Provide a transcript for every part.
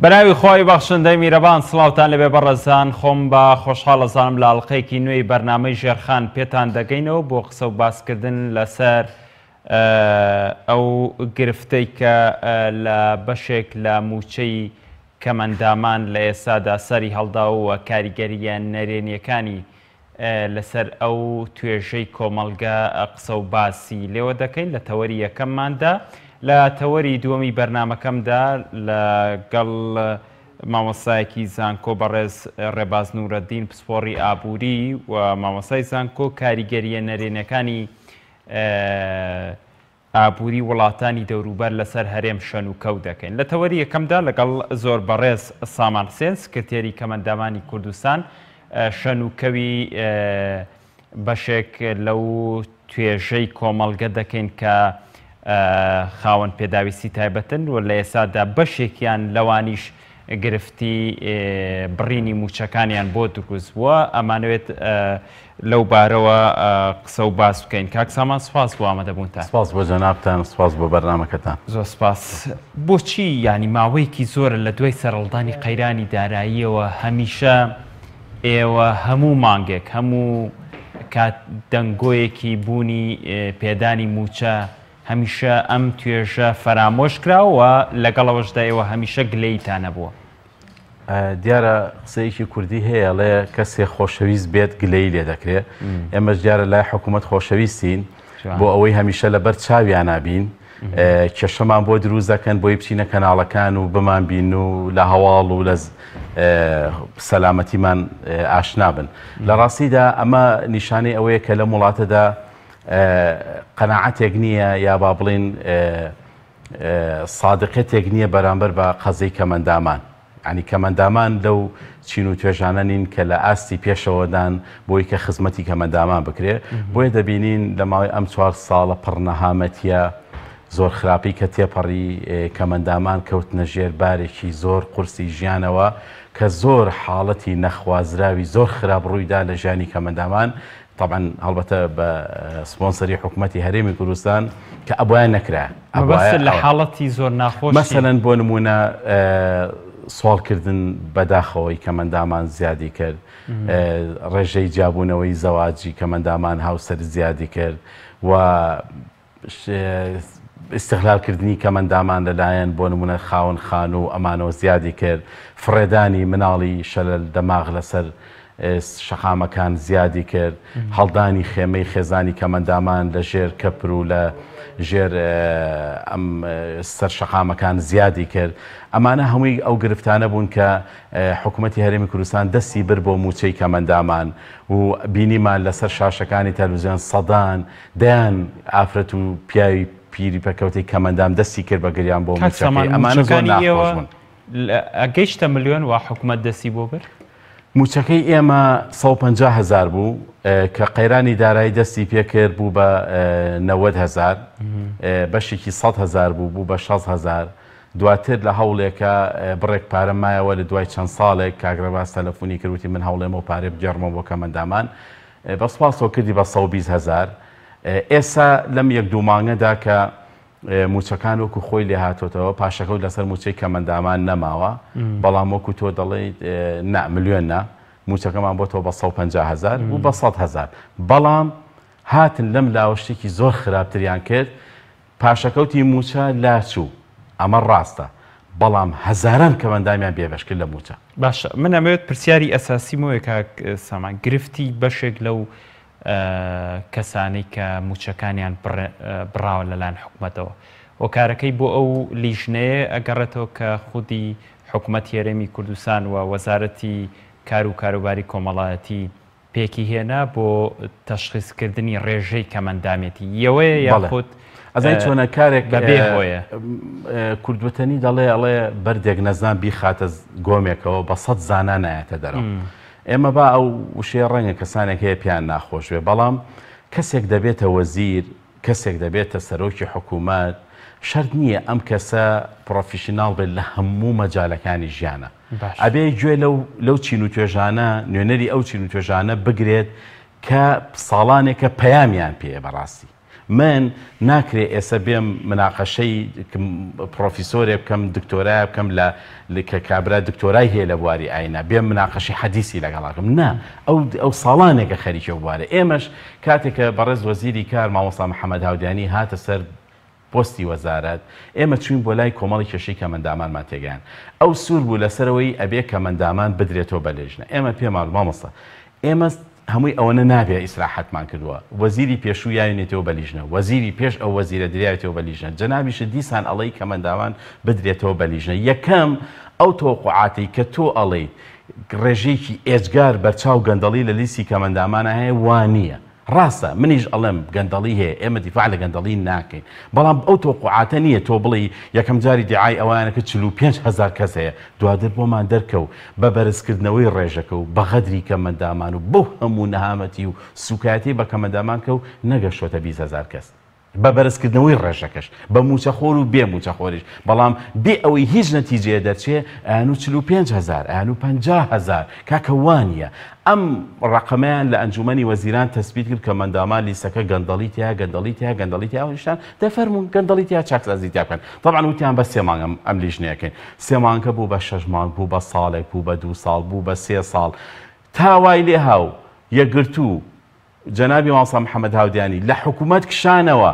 بەناوی خۆی بەخشندەی میرەبان سڵاوتان لەبێ بەڕێزان خۆم بە خۆشحاڵەزانم لە ئاڵلقەیەکی نوێی بەرنامەی ژێرخان پێتان دەگەینەوە بۆ قسە و باسکردن لەسەر ئەو گرفتەی کە لە بەشێک لە موچەی کەمەندامان لە ئێستادا سەری هەڵداوە کاریگەریە نەرێنیەکانی لەسەر ئەو توێژەی کۆمەڵگە قسە و باسی لێوە دەکەین لە تەوەری یەکەمماندا. لە تەوەری دووەمی بەرنمەکەمدا لەگەڵ مامۆستایەکی زانکۆ بەڕێز ڕێباز نورەدین پسپۆڕی ئابووری و مامۆستای زانکۆ کاریگەریە نەرێنەکانی ئابووری وڵاتانی دەوروبەر لەسەر هەرێم شەن و کەوت دەکەین. لە تەوەری یەکەمدا لەگەڵ زۆر بەڕێز سامان حسێن سکرتێری کەمەندامانی کوردستان شەن و کەوی بەشێک لەو توێژەی کۆمەڵگە دەکەین کە خاوەن پێداویستی تایبەتن و لە ئێستادا بەشێکیان لەوانیش گرفتی بڕینی موچەکانیان بۆ دروست بووە. ئەمانەوێت لەو بارەوە قسە و باس بکەین. کاک سامان سپاس بۆ ئامادەبوونتان. سپاس بۆ جەنابتان، سپاس بۆ بەرنامەکەتان. زۆر سپاس. بۆچی ینی ماوەیەکی زۆرە لە دوای سەرهەڵدانی قەیرانی داراییەوە هەمیشە ئێوە هەموو مانگێک هەموو کات دەنگۆیەکی بوونی پێدانی موچە هەمیشە ئەم توێژە فەرامۆش کراوە لەگەڵەوەشدا ئێوە هەمیشە گلەیتانە بووە. دیارە قسەیەکی کوردی هەیە لێ کەسێک خۆشەویست بێت گلەی لێ دەکرێت. ئێمەش دیارە لای حکوومەت خۆشەویستین بۆ ئەوەی هەمیشە لەبەر چاویان نابین کێشەمان بۆ دروست دەکەن بۆی بچینە کەناڵەکان و بمان بین و لە هەواڵ و لە سەلامەتیمان ئاشنا بن. لە ڕاستیدا ئەمە نیشانەی ئەوەیە کە لە وڵاتەدا قەناعەتێک نییە یا با بڵێن سادقێتێک نییە بەرامبەر بە قەزەی کەمەندامان. ینی کەمەندامان لەو چین و توێژانە نین کە لە ئاستی پێشەوەدان بۆی کە خزمەتی کەمەندامان بکرێ. بۆیە دەبینین لە ماوەی ئەم 4 ساڵە پڕنەهامەتیە زۆر خراپی کە تێپەڕی کەمەندامان کەوتنە ژێر بارێکی زۆر قورسی ژیانەوە کە زۆر حاڵەتی نەخوازراوی زۆر خراپ ڕوویدا لە ژیانی کەمەندامان. طبعا هەڵبەتە بە سپۆنسەری حکوومەتی هەرێمی کوردستان کە ئەبوایان نەکرا لە حاڵەتی زۆر ناخۆش مەسەلەن بۆ نمونە سوالکردن بەداخەوەی کەمەندامان زیادی کرد، ڕێژەی جیابوونەوەی زەواجی کەمەندامان هاوسەر زیادی کرد و استغلالکردنی کەمەندامان لەلایەن بۆ نمونە خاوەن خان و ئەمانەوە زیادی کرد، فڕێدانی مناڵی شەلل دەماغ لەسەر شەقامەکان زیادی کرد، هەڵدانی خێمەی خێزانی کەمەندامان لە ژێر کەپر و لە ژێر ئەم سەر شەقامەکان زیادی کرد. ئەمانە هەمووی ئەو گرفتانە بوون کە حکوومەتی هەرێمی کوردستان دەستی بر بۆ موچەی کەمەندامان و بینیمان لەسەر شاشەکانی تەلەڤیزیۆن سەدان دەیان ئافرەت و پیاوی پیری پەکەوتەی کەمەندام دەستی کرد بە گریان بۆ موچەکەی. ئەمانە زۆر ناخۆش بوون. ئەگەیشتە ملیۆن وا حکوومەت دەستی بۆ برد؟ موچەکەی ئێمە 150,000 بوو کە قەیرانی دارایی دەستی پێکرد بوو بە 90,000 بەشێکی 100,000 بوو بە 60,000. دواتر لە هەوڵێکە بڕێک پارە مایەوە لە دوای چەند ساڵێک کاگرەباس تەلەفۆنی کردوتی من هەوڵێمە پارێ بگەڕمەوە بۆ کەمەندامان بەسپاسەوە کردی بە 120,000. ئێستا لەم 1-2 مانگەدا کە موچەکان وەکو خۆی لێ هاتۆتەوە پاشەکەوت لەسەر موچەی کەمەندامان نەماوە، بەڵام وەکو تۆ دەڵێیت ملیۆنە موچەکەمان بۆتەوە بە 150,000 و بە 100,000. بەڵام هاتن لەم لاوەشتێکی زۆر خراپتریان کرد، پاشەکەوتی موچە لاچوو. ئەمە ڕاستە، بەڵام هەزاران کەمەندامیان بێبەشکرد لە موچە. باشە، من ئەمەوێت پرسیاری ئەساسیمەوەی کاک سامان گرفتی بەشێک لەو کەسانەی کە موچەکانیان بڕاوە لەلایەن حکوومەتەوە و کارەکەی بۆ ئەو لیژنەیە ئەگەڕێتەوە کە خودی حکوومەتی هەرێمی کوردستان و وەزارەتی کار و کاروباری کۆمەڵایەتی پێکی هێنا بۆ تەشخیصکردنی ڕێژەی کەمەندامێتی یەوەیە یاخود ئەزای چۆنە کارێک بەبێ هۆیە کوردوتنی دەڵێ بەردێک نەزان بیخاتە گۆمێکەوە بە 100 زانا نایەتە دەرەوە. ئێمە با ئەو وشەیە ڕەنگە کەسانێک هەیە پیان ناخۆش بێ، بەڵام کەسێک دەبێتە وەزیر، کەسێک دەبێتە سەرۆکی حکوومەت، شەرت نییە ئەم کەسە پرۆفیشناڵ بێت لە هەموو مەجالەکانی ژیانە. ئەبێ گوێ لەو چین و توێژانە نوێنەری ئەو چین و توێژانە بگرێت کە ساڵانێکە پەیامیان پێ بەڕاستی من ناکرێ ئێستا بێم مناقەشەی پرۆفیسۆرێ بکەم دکتۆرای بکەم لە کە کابرا دکتۆرای هەیە لە بواری ئاینە بێم مناقەشی حەدیسی لەگەڵاکەم نا ئەو ساڵانێکە خەریکە بوارە ئێمەش کاتێکە بەڕێز وەزیری کار مامۆستا محەممەد هاودانی هاتە سەر پۆستی وەزارەت ئێمە چوین بۆ لای کۆمەڵی کێشەی کەمەندامانمان تێگەیان ئەو سوور بوو لەسەرەوەی ئەبێ کەمەندامان بدرێتەوە بە لێژنە ئێمە پێمان مامۆستا ئێمە هەمووی ئەوەنە نابێ ئیسراحەتمان کردووە وەزیری پێشوو یاوێنێتەوە بە لیژنە وەزیری پێش ئەو وەزیرە دریاوێتەوە بە لیژنە جەنابیشە دیسان ئەڵەی کەمەندامان بدرێتەوە بە لیژنە یەکەم ئەو تۆقوعاتی کە تۆ ئەڵێ ڕێژەیەکی ئێجگار بەرچاو گەندەڵی لە لیستی کەمەندامانە هەیە وانە ڕاستە منیش ئەڵێم گەندەڵی هەیە ئێمە دیفاع لە گەندەڵی ناکەین بەڵام ئەو تۆقوعاتە نییە تۆ بڵێ یەکەم جاری دیعای ئەوانەکە 45,000 کەس هەیە دوادر بۆمان دەرکەو بە بەرزکردنەوەی ڕێژەکە و بە غەدری کەمەندامان و بەو هەموو نەهامەتی و سوکاتی بە کەمەندامان کە و نەگەشتۆتە 20,000 کەس بە بەرزکردنەوەی ڕێژەکەش بە موچەخۆر و بێ موچەخۆریش بەڵام بێ ئەوەی هیچ نەتیجەیە دەرچێ ئەیان و 45,000 ئەیان و 50,000 کاکە وانە ئەم ڕقەمەیان لە ئەنجومەنی وەزیران تەسبیت کرد کە مندامان لیسەکە گەندەڵی تیا گەندەڵی تیا گەندەڵی تیا نیشتان دەفەرمون گەندەڵی تیا چاکسازی تیا بکەن طبعا وتیان بە 3 مانگ ئەم لیژنەیەکەین 3 مانگە بوو بە 6 مانگ بوو بە ساڵێک بوو بە 2 ساڵ بوو بە 3 ساڵ تاوای لێ هاو یەکگرتوو جەنابی مامۆستا محەممەد هاودانی لە حکوومەت کشانەوە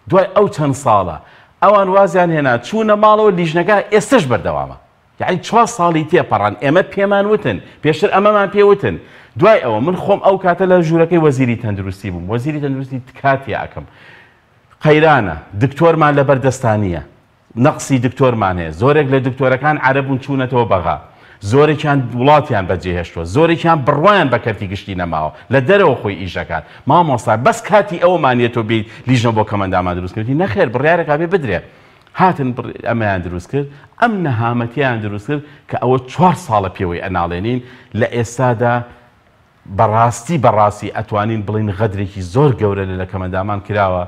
دوای ئەو چەند ساڵە ئەوان وازیان هێنا چوونە ماڵەوە لیژنەکە ئێستش بەردەوامە یعنی 4 ساڵی تێپەڕان ئێمە پێمان وتن پێشتر ئەمەمان پێوتن دوای ئەوە من خۆم ئەو کاتە لە ژوورەکەی وەزیری تەندروستی بووم وەزیری تەندروستی کاتی ئەکەم قەیرانە دکتۆرمان لە بەردەستانیە نەقسی دکتۆرمان هەیە زۆرێک لە دکتۆرەکان عەرەبوون چوونەتەوە بەغا زۆرێکیان وڵاتیان بەجێهێشتووە زۆرێکیان بڕوایان بە کەرتی گشتی نەماوە لە دەرەوە خۆی ئیشەکان مامۆستا بەس کاتی ئەومانێتەوە بێت لیژنە بۆ کەمەندامان دروستکردی نەخێر بڕیارێکا بێ بدرێ هاتن ئەمەیان دروست کرد ئەم نەهامەتیان دروست کرد کە ئەوە 4 ساڵە پێوەی ئەناڵێنین لە ئێستادا بەڕاستی ئەتوانین بڵین غەدرێکی زۆر گەورە لە کەمەندامان کراوە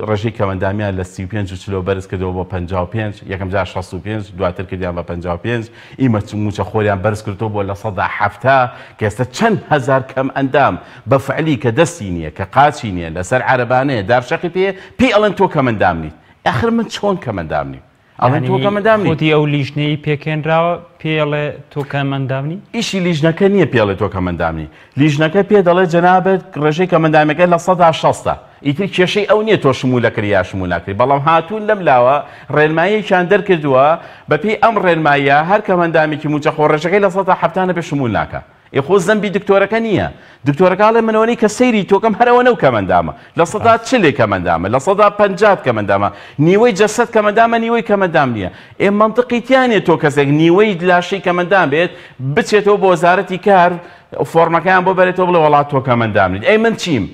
ڕێژەی کەمەندامیان لە 35 کیلۆ بەرز کردەوە بۆ 55 یەکەم جار 65 دواتر کردیان بە 55 ئیمە موچە خۆریان بەرز کردەوە بۆ لە 170 کە ئێستا چەند هەزار کەم ئەندام بە فعلی کە دەستی نییە کە قاچی نییە لەسەر عەرەبانەیە دارشەقی پێ ئەڵێن تۆ کەمەندام نیت ئاخر من چۆن کەمەندام نیم ئەڵێن تۆ کەمەندام نیت خۆتی ئەو لیژنەی پێکێنراوە پێڵێ تۆ کەمەندامنی ئیشی لیژنەکە نییە پێڵێ تۆ کەمەندامنی لیژنەکە پێ دەڵێت جەنابەت ڕێژەی کەمەندامەکە لە 160 ئیتر کێشەی ئەو نییە تۆ شمولەکری یا شمولاکری بەڵام هاتوون لەم لاوە ڕێنماییەکیان دەرکردووە بەپێی ئەم ڕێنماییە هەر کەمەندامێکی موچە خۆڕێژەکەی لە 170 پێ شمول ناکە ئێخۆ زەمبی دکتۆرەکە نییە دکتۆرەکە لە منەوەی کە سەیری تۆکەم هەرەوە نەو کەمەندامە لە 140 کەمەندامە لە 150 کەمەندامە نیوەی جەسەد کەمەندامە نیوەی کەمەندام نییە ئێ منطقیتیانێ تۆ کەسێک نیوەی لاشەی کەمەندام بێت بچێتەوە بۆ وەزارەتی کار فۆرمەکەیان بۆ بەرێتەوە بڵێ وڵات تۆ کەمەندام نیت ئەی من چیم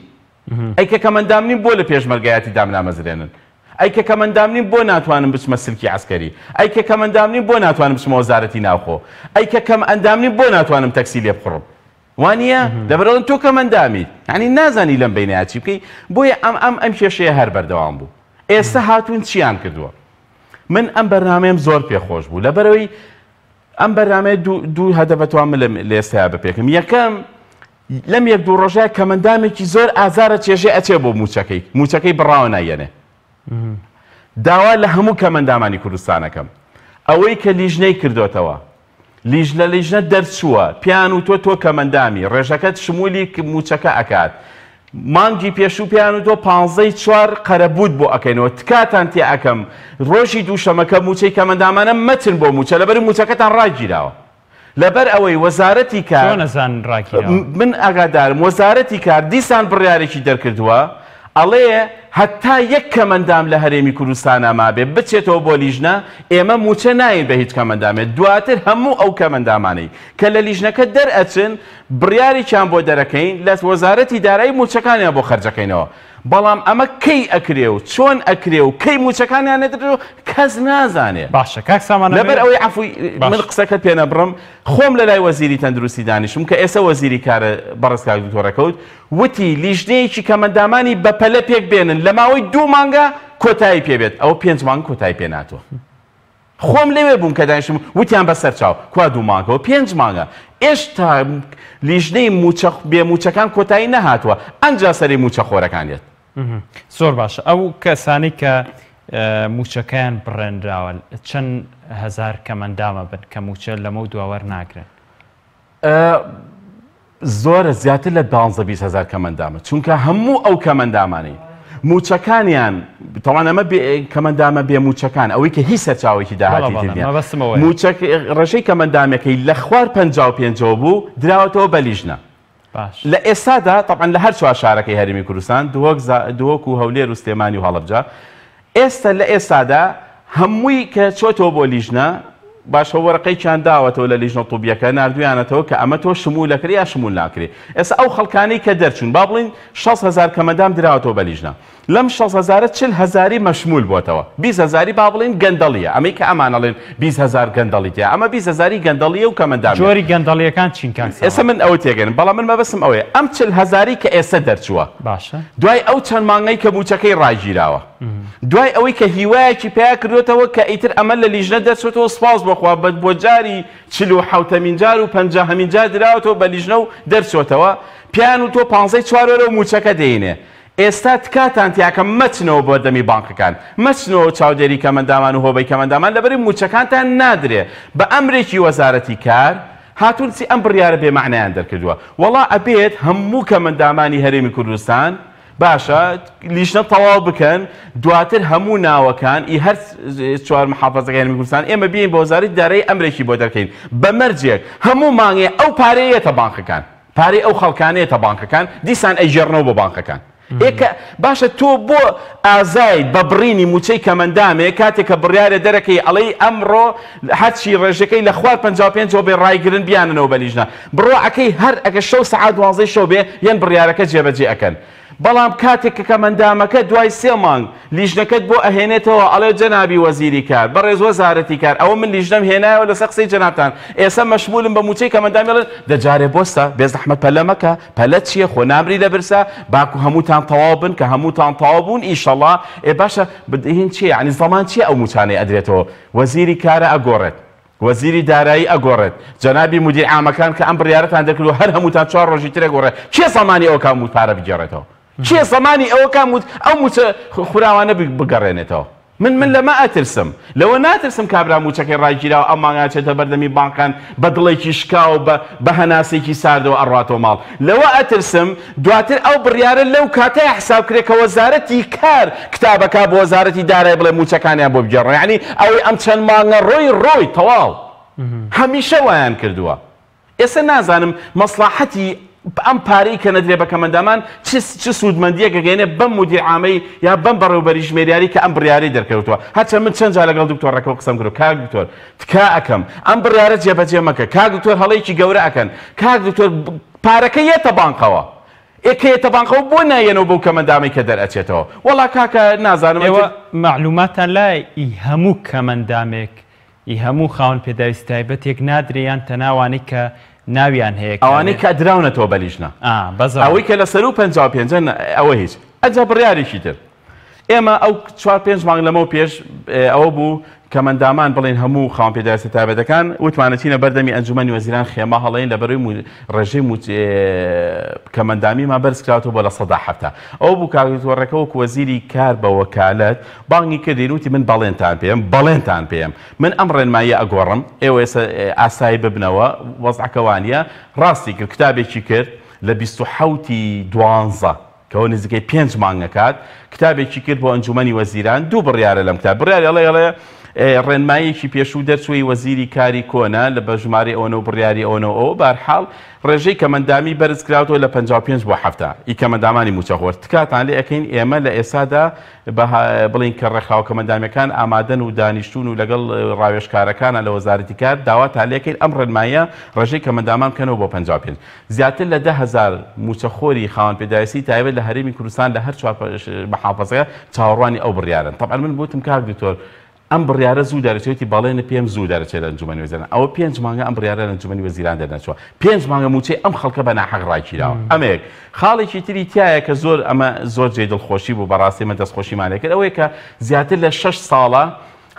ئەی کە کەمەندام نیم بۆ لە پێشمەرگایەتی دامنامەزرێنن ئەی کە کەمەندام نیم بۆ ناتوانم بچمە سلکی عسکەری ئەی کە کەمەندام نیم بۆ ناتوانم بچمە وەزارەتی ناوخۆ ئەی کە کەمەندام نیم بۆ ناتوانم تەکسی لێ بخڕم وانە دەبرەوەن تۆ کەمەندامیت یعنی نازانی لەم بینەیە چی بکەی بۆیە ئەم کێشەیە هەر بەردەوام بوو ئێستا هاتوون چیان کردووە من ئەم بەرنامەیەم زۆر پێخۆش بوو لەبەرەوەی ئەم بەرنامەیە دوو هەدەفەتوان من لە ئێستایا بپێکم یەکەم لەم یەک دوو ڕۆژەیە کەمەندامێکی زۆر ئازارە چێژێ ئەچێ بۆ موچەکەی بڕاوە نایەنێ داوا لە هەموو کەمەندامانی کوردستانەکەم ئەوەی کە لیژنەی کردوتەوە لیژ لە لیژنە دەرچووە پیان و تۆ کەمەندامی ڕێژەکەت شمولی موچەکە ئەکات مانگی پێشوو پیان و تۆ 15 قەرەبوت بۆ ئەەکەینەوە تکاتان تێ ئەەکەم ڕۆژی دووشەمەکە موچەی کەمەندامانە مەتن بۆ موچە لەبەر موچەکەتان ڕاگیراوە لەبەر ئەوەی وەزارەتی کار من ئاگادارم وەزارەتی کار دیسان بڕیارێکی دەرکردووە ئەڵێ هەتا یەک کەمەندام لە هەرێمی کوردستانە مابێ بچێتەوە بۆ لیژنە ئێمە موچە ناین بە هیچ کەمەندامێت دواتر هەموو ئەو کەمەندامانەی کە لە لیژنەکە دەرئەچن بڕیاریان بۆ دەرەکەین لە وەزارەتی دارایی موچەکانیان بۆ خەرجەکەینەوە بەڵام ئەمە کەی ئەکرێ و چۆن ئەکرێ و کەی موچەکانیان نەدرێت کەس نازانێت باشە کاک سامان لەبەر ئەوەی عەفوی من قسەکەت پێ نەبڕم خۆم لە لای وەزیری تەندروستی دانیشتم کە ئێستا وەزیری کارە بەڕێزکاک دکتۆرەکەوت وتی لیژنەیەکی کەمەندامانی بەپەلە پێک بێنن لە ماوەی 2 مانگە کۆتایی پێبێت ئەو 5 مانگ کۆتایی پێ ناتوە خۆم لەوێ بووم کە دانیشتم وتیان بەسەر چاو کوا 2 مانگەوە 5 مانگە ئێشتا لیژنەی بێ موچەکان کۆتایی نەهاتووە ئەنجا سەری موچە خۆرەکانێت زۆر باشە. ئەو کەسانی کە موچەکەیان بڕێنراوە چەند هەزار کەمەندامە بن کە موچە لەمە دواوەەر ناگرن؟ زۆرە زیاتر لە 15-20 کەمەندامە، چونکە هەموو ئەو کەمەندامانی موچەکانیان تەوان ئەمە کەمەندامە بێ موچەکان ئەوەی کە هیچ سەرچاوێکی داهاتی ڕێژەی کەمەندامەکەی لە خوار 55 بوو دراوەتەوە بە لیژنە. لە ئێستادا تەعاان لە هەر چوار شارەکەی هەرێمی کوردستان دووەک و هەولێر و سلێمانی و هەڵەبجە ئێستا لە ئێستادا هەمووی کە چۆتەوە بۆ لیژنە باشە وەرەقەیان داوەتەوە لە لیژنە طوبیەکە نردویانەتەوە کە ئەمە تۆ شمولەکرێ یا شمول ناکرێ. ئێستا ئەو خەڵکانەی کە دەرچوون با بڵین 6,000 کەمەندام دراوەتەوە بە لیژنە، لەم 6,000 40,000 مەشمول بۆتەوە، 20,000 با بڵین گەندەڵیە، ئەمەی کە ئەمانەڵێن 20,000 گەندەڵی تێ، ئەمە 20,000 گەندەڵیە و کەمەندام. جۆری گەندەڵیەکان چین کاکسە؟ ئێستا من ئەوە تێگەن، بەڵام من مەبەستم ئەوەیە ئەم 40,000 کە ئێستا دەرچووە باشە دوای ئەو چەند مانگەی کە موچەکەی ڕایگیراوە، دوای ئەوەی کە هیوایەکی پێیا کردوێتەوە کە ئیتر ئەمە لە لیژنە دەرچێتەوە سپاس بخوا بۆ جاری 47مین جار و 50مین جار دراوەتەوە بە لیژنە و دەرچۆتەوە پیان و تۆ 15 وەرە و موچەکە دێنێ. ئێستا تکاتان تیاکە مەچنەوە بۆ دەمی بانکەکان، مەچنەوە چاودێری کەمەندامان و هۆبەی کەمەندامان لەبەری موچەکانتان نادرێ. بە ئەمرێکی وەزارەتی کار هاتوونسی ئەم بڕیارە بێمەعنایان دەرکردووە. وەڵا ئەبێت هەموو کەمەندامانی هەرێمی کوردستان باشە لیژنە تەواو بکەن، دواتر هەموو ناوەکان ئی هەر چوار محافەزەکەی هەرێمی کوردستان ئێمە بین بۆ وەزارەتی دارایی ئەمرێکی بۆ دەرکەین بە مەرجێک هەموو مانگێ ئەو پارەیەتە بانکەکان، پارەی ئەو خەڵکانەیەتە بانکەکان دیسان ئەیژێڕنەوە بۆ بانکەکان. باشە تۆ بۆ ئازای بە بڕینی موچەی کەمەندامێ کاتێک کە بڕیارە دەرەکەی ئەڵەی ئەمڕۆ هەرچی ڕێژەکەی لە خوار 55 بێ ڕایگرن بیاننەوە بە لیژنە بڕۆ ئەەکەی هەر ئەگە شەو سەعات 12 شەو بێ یەن بڕیارەکە جێبەجێ ئەکەن. بەڵام کاتێک کە کەمەندامەکە دوای 3 مانگ لیژنەکەت بۆ ئەهێنێتەوە ئەڵێ جەنابی وەزیری کار بەڕێز وەزارەتی کار ئەوە من لیژنەم هێنایەوە لەسەر قسەی جەنابتان ئێستا مەشمولم بە موچەی کەمەندامیڵن دەجارێ بۆستە بێزەحمەت پەلە مەکە پەلە چییە خۆ نامری لە برسا باکو هەمووتان تەواو بن کە هەمووتان تەواو بوون ئیشەڵڵا باشە بدهین چییە عنی زەمان چییە ئەو موچانەی ئەدرێتەوە وەزیری کارە ئەگۆڕێت وەزیری دارایی ئەگۆڕێت جەنابی مدیر عامەکان کە ئەم بڕیارەتان دەکردو هەر هەمووتان 4 ڕۆژی تر ئەگۆڕێت کێ زەمانی ئەو کاموت پارە بگێڕێتەوە چیە زەمانی ئەوە کاموت ئەو موچە خوراوانە بگەڕێنێتەوە. من لەمە ئەترسم لەوە ناترسم کابرا موچەکەی ڕایگیراوە ئەم مانگاچێتە بەردەمی بانکان بە دڵێکی شکاو بە هەناسێکی ساردەوە ئەڕاتەوە ماڵ لەوە ئەترسم دواتر ئەو بڕیارە لەو کاتەیە حسابکرێت کە وەزارەتی کار کتابەکە بۆ وەزارەتی دارایی بڵێ موچەکانیان بۆ بگێڕن یعنی ئەوەی ئەم چەند مانگە ڕۆی تەواو هەمیشە وایان کردووە. ئێستا نازانم مەسڵاحەتی ئەم پارەی کە نەدرێ بە کەمەندامان چ سوودمەندیەکە گەێنێ بەم مدیر عامەی یا بەم بەڕێوەبەری ژمێریاری کە ئەم بڕیاری دەرکەوتووە هەرچە من چەند جار لەگەڵ دکتۆرەکەەوە قسەم کرد کاک دکتۆر تکا ئەەکەم ئەم بڕیارە جێبەجێ مەکە کاک دکتۆر هەڵەیەکی گەورە ئەکەن کاک دکتۆر پارەکە یێتە بانکەوە ئێکەیەتە بانکەوە بۆ نایەنەوە بەو کەمەندامەی کە دەرئەچێتەوە وەڵا کاکە نازانم ئێوە معلوماتان لای هەموو کەمەندامێک هەموو خاوەن پێداویستی تایبەتێک نادرێیان تەناوانی کە ناویان هەیە ئەوانەی کە دراونەتەوە بە لیژنە ئەوەی کە لە سەر و 55 ئەوە هیچ ئەجا بڕیارێکی تر ئێمە ئەو 4-5 مانگ لەمەوە پێش ئەوە بوو کەمەندامان بڵێن هەموو خاوەن پێداویستی تایبەتەکان وتمانەتینە بەردەمی ئەنجومەنی وەزیران خێمە هەڵەین لەبەرەوەی ڕێژەی کەمەندامیمان بەرز کراوەوە بۆ لە 170 ئەو بوو کاگتۆڕەکە وەکو وەزیری کار بە وەکالەت بانگی کردین وتی من بەڵێنتان پێم من ئەم ڕێنماییە ئەگۆڕم ئێوە ئاسایی ببنەوە وەزعەکەوانیە ڕاستی کرد کتابێکی کرد لە 27/12 کەەوە نزیکەی 5 مانگەکات کتابێکی کرد بۆ ئەنجومەنی وەزیران دوو بڕیارە لەم کتاب بڕیاری ئەڵێ ڕێنماییەکی پێشوو دەرچووی وەزیری کاری کۆنا لە بە ژمارە ئەوەنە و بڕیاری ئەوەنەوە ئەو بەرحاڵ ڕێژەی کەمەندامی بەرز کراوەوە لە 55 بۆ 7 ئی کەمەندامانی موچەخۆر تکاتان لێ ئەەکەین ئێمە لە ئێسادا بڵین کە ڕێکخاو کەمەندامیەکان ئامادەن و دانیشتون و لەگەڵ ڕاوێژکارەکانە لە وەزارەتی کار داواتان لێکەین ئەم ڕێنمایە ڕێژەی کەمەندامان بکەنەوە بۆ 55 زیاتر لە 10,000 موچەخۆری خاوەن پێداویستی تایبەت لە هەرێمی کوردستان لە هەر 4 محافەزەیە چاوەڕوانی ئەو بڕیارن طبعا من بوتم کاک دکتۆر ئەم بڕیارە زوو دەرەچێتی بەڵێنە پێم زوو دەرەچێت لە ئەنجومەنی وەزیران ئەوە 5 مانگە ئەم بڕیارە لە ئەنجومەنی وەزیران دەرنەچووە 5 مانگە موچەی ئەم خەڵکە بە ناحەق ڕایگیراوە ئەمەیەک خاڵێکی تری تایە کە زۆر جێ دڵخۆشی بوو بەڕاستی من دەستخۆشیمانێ کرد ئەوەیە کە زیاتر لە 6 ساڵە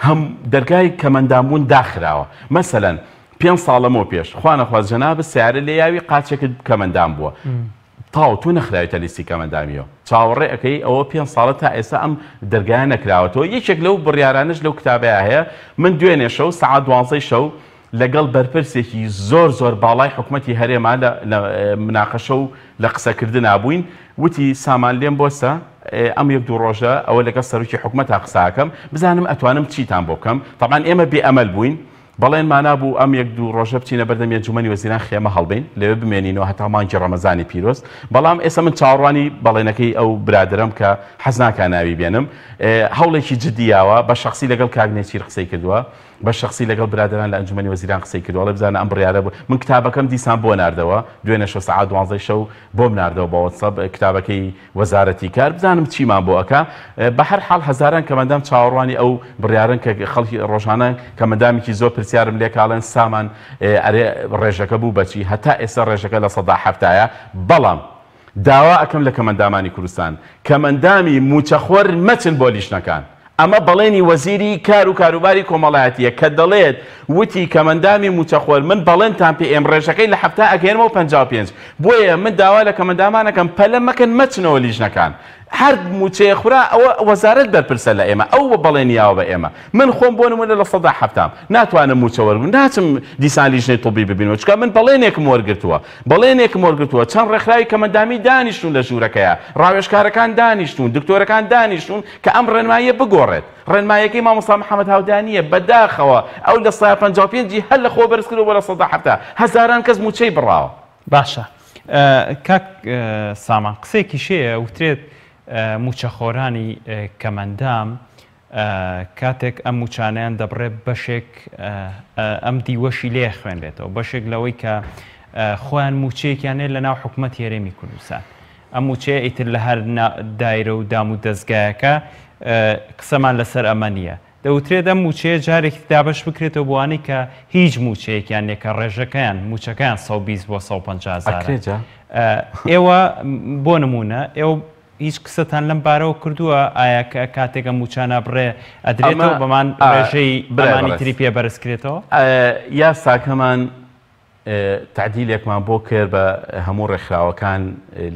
هەم دەرگای کەمەندامبوون داخراوە مەسەلەن 5 ساڵەمەوە پێش خوانەخواست جەنابە سیارە لە یاوی قاچێکت کەمەندام بووە تاو تو نەخراوێتە لیستی کەمەندامیەوە چاوەڕێ ئەەکەی ئەوە 5 ساڵە تا ئێستا ئەم دەرگایە نەکراوەتەوە یەکێک لەو بڕیارانش لەو کتابەیە هەیە من دوێنێ شەو سعات 12 شەو لەگەڵ بەرپرسێکی زۆر باڵای حکوومەتی هەرێما لە مناقەشە و لە قسەکردن بووین وتی سامان لێم بۆسە ئەم یەک دوو ڕۆژە ئەوە لەگەڵ سەرۆکی حکوومەت قساکەم بزانم ئەتوانم چیتان بۆ بکەم طبعاً ئێمە بێئەمەل بووین بەڵێن مانابوو ئەم یەک دوو ڕۆژە بچینە بەردەم ئەنجومەنی وەزیران خێمە هەڵبین لەوێ بمێنینەوە هەتا مانگی ڕەمەزانی پیرۆست بەڵام ئێستا من چاوەڕوانی بەڵێنەکەی ئەو برادرم کە حەز ناکا ناوی بێنم هەوڵێکی جددیاوە بە شخصی لەگەڵ کاگنێچیر قسەی کردووە بە شخصی لەگەڵ برادران لە ئەنجومەنی وەزیران قسەی کردووە بزانە ئەم بڕیارە بوو من کتابەکەم دیسان بۆ ناردەوە دوێنێ شەو سەعات 12 شەو بۆم ناردەوە بە واتسەپ کتابەکەی وەزارەتی کار بزانم چیمان بۆ ئەکا بە هەر حاڵ هەزاران کەمەندام چاوەڕوانی ئەو بڕیارن کە خەڵکی ڕۆژانە کەمەندامێکی زۆر پرسیارم لێ کاڵێن سامان ئەرێ ڕێژەکە بوو بەچی هەتا ئێستا ڕێژەکە لە 170ە بەڵام داوا ئەەکەم لە کەمەندامانی کوردستان کەمەندامی موچەخۆر مەچن بۆ لیژنەکان ئەمە بەڵێنی وەزیری کار و کاروباری کۆمەڵایەتیە کە دەڵێت وتی کەمەندامی موچەخۆر من بەڵێنتان پێ ئێم ڕێژەکەی لە هەفتە ئەگەێنمەوە 55 بۆیە من داوا لە کەمەندامانەکەم پەلە مەکەن مەچنەوە لیژنەکان هەر موچەیە خورا ئەوە وەزارەت بەرپرسە لە ئێمە ئەو بەڵێنیاوە بە ئێمە من خۆم بۆ نمونە لە 170 ناتوانم موچە وەرگن ناچم دیسان لیژنەی توبی ببینەوە چکە من بەڵێنێکم وەرگرتووە چەند ڕێکخراوی کەمەندامی دانیشتون لە ژوورەکەیە ڕاوێژکارەکان دانیشتون دکتۆرەکان دانیشتون کە ئەم ڕێنماییە بگۆڕێت ڕێنمایەکەی مامۆستا محەممەد هاودانیە بەداخەوە ئەو لە 155 هەر لە خۆ بەرزکردەوە لە 170 هەزاران کەس موچەی بڕاوە باشە کاک سامان قسێکی شەیە وترێت موچەخۆرانی کەمەندام کاتێک ئەم موچانیان دەبڕێت بەشێک ئەم دیوەشی لێ خوێنرێتەوە بەشێک لەوەی کە خۆیان موچەیەکیانێت لە ناو حکوومەتی هەرێمی کوردستان ئەم موچەیە ئیتر لە هەر دایرە و دام و دەستگایەکە قسەمان لەسەر ئەمە نییە دەوترێت ئەم موچەیە جارێکی دابش بکرێتەوە بۆوانەی کە هیچ موچەیەکیان نێکە ڕێژەکەیان موچەکەیان 120 بۆ 150 ئێوە بۆ نمونە ئێوە هیچ قسەتان لەم بارەوە کردووە ئایا کاتێکە موچانە بڕێ ئەدرێتەوە بەمان ڕێژەی بەمانی تری پێ بەرزکرێتەوە یاساکەمان تعدیلێکمان بۆ کرد بە هەموو ڕێکخراوەکان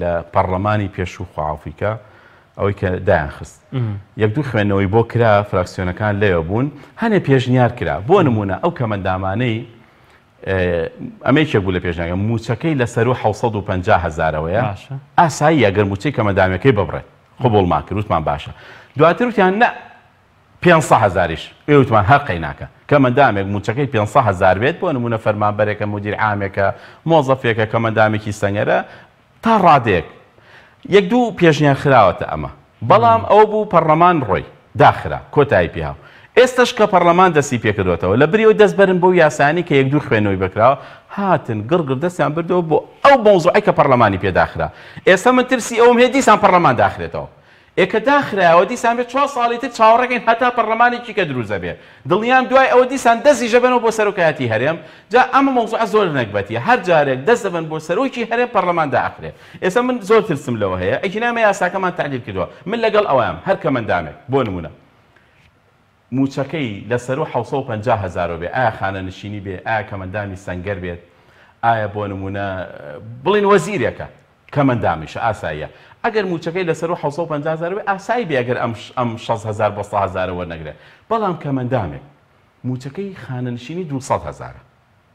لە پەرلەمانی پێشوو خواافریکا ئەوەی کە دایان خست یەک دوو خوێندنەوەی بۆ کرا فراکسیۆنەکان لێوە بوون هەنێ پێشنیار کرا بۆ نمونە ئەو کەمەندامانەی ئەمەیەکێک بوو لە پێشنەکە موچەکەی لەسەر و 750,000ەوەیە ئاسایی ئەگەر موچەی کەمەندامەکەی ببڕێت خۆبڵمان کرد وتمان باشە دواتر وتیان نە 500,000ش ئێوتمان هەر قەیناکە کەمەندامێک موچەکەی 500,000 بێت بۆ نمونە فەرمانبەرێکە مدیر عامێکە مۆزەفێکە کەمەندامێکی سەنگەرە تا ڕادێک یەک دوو پێشنیان خراوەتە ئەمە بەڵام ئەو بوو پەرلەمان ڕۆی داخرا کۆتایی پێهاو ئێستش کە پەرلەمان دەستی پێکردوێتەوە لە بریەوە دەست بەرن بۆ یاسانی کە یەک دوو خوێنەوەی بکراوە هاتن گڕگڕ دەستیان بردەوە بۆ ئەو مۆزوعی کە پەرلەمانی پێداخرا ئێستا من ترسی ئەوم هەیە دیسان پەرلەمان داخرێتەوە ئێکە داخرایەوە دیسان بێت 4 ساڵی تر چاوەڕێکین هەتا پەرلەمانێکی کە دروزە بێ دڵنیام دوای ئەوە دیسان دەستی ژەبنەوە بۆ سەرۆکایەتی هەرێم جا ئەمە مۆزوع زۆر نەکبەتیە هەر جارێک دەست دەبن بۆ سەرۆکی هەرێم پەرلەمان داخرێ ئێستا من زۆر ترسم لەوە هەیە ئەکینامە یاساکەمان تعدیل کردووە من لەگەڵ ئەوەم هەر کەمەندامێک بۆ نمونە موچەکەی لەسەر و 750,000 بێ ئایا خانەنشینی بێ ئایا کەمەندامی سەنگەر بێت ئایا بۆ نمونە بڵین وەزیرێکە کەمەندامیش ئاساییە ئەگەر موچەکەی لەسەر و 750,000 بێ ئاسایی بێ ئەگەر ئەم 6,000 بۆ 100,000 وەرنەگرێت بەڵام کەمەندامێک موچەکەی خانەنشینی 200,000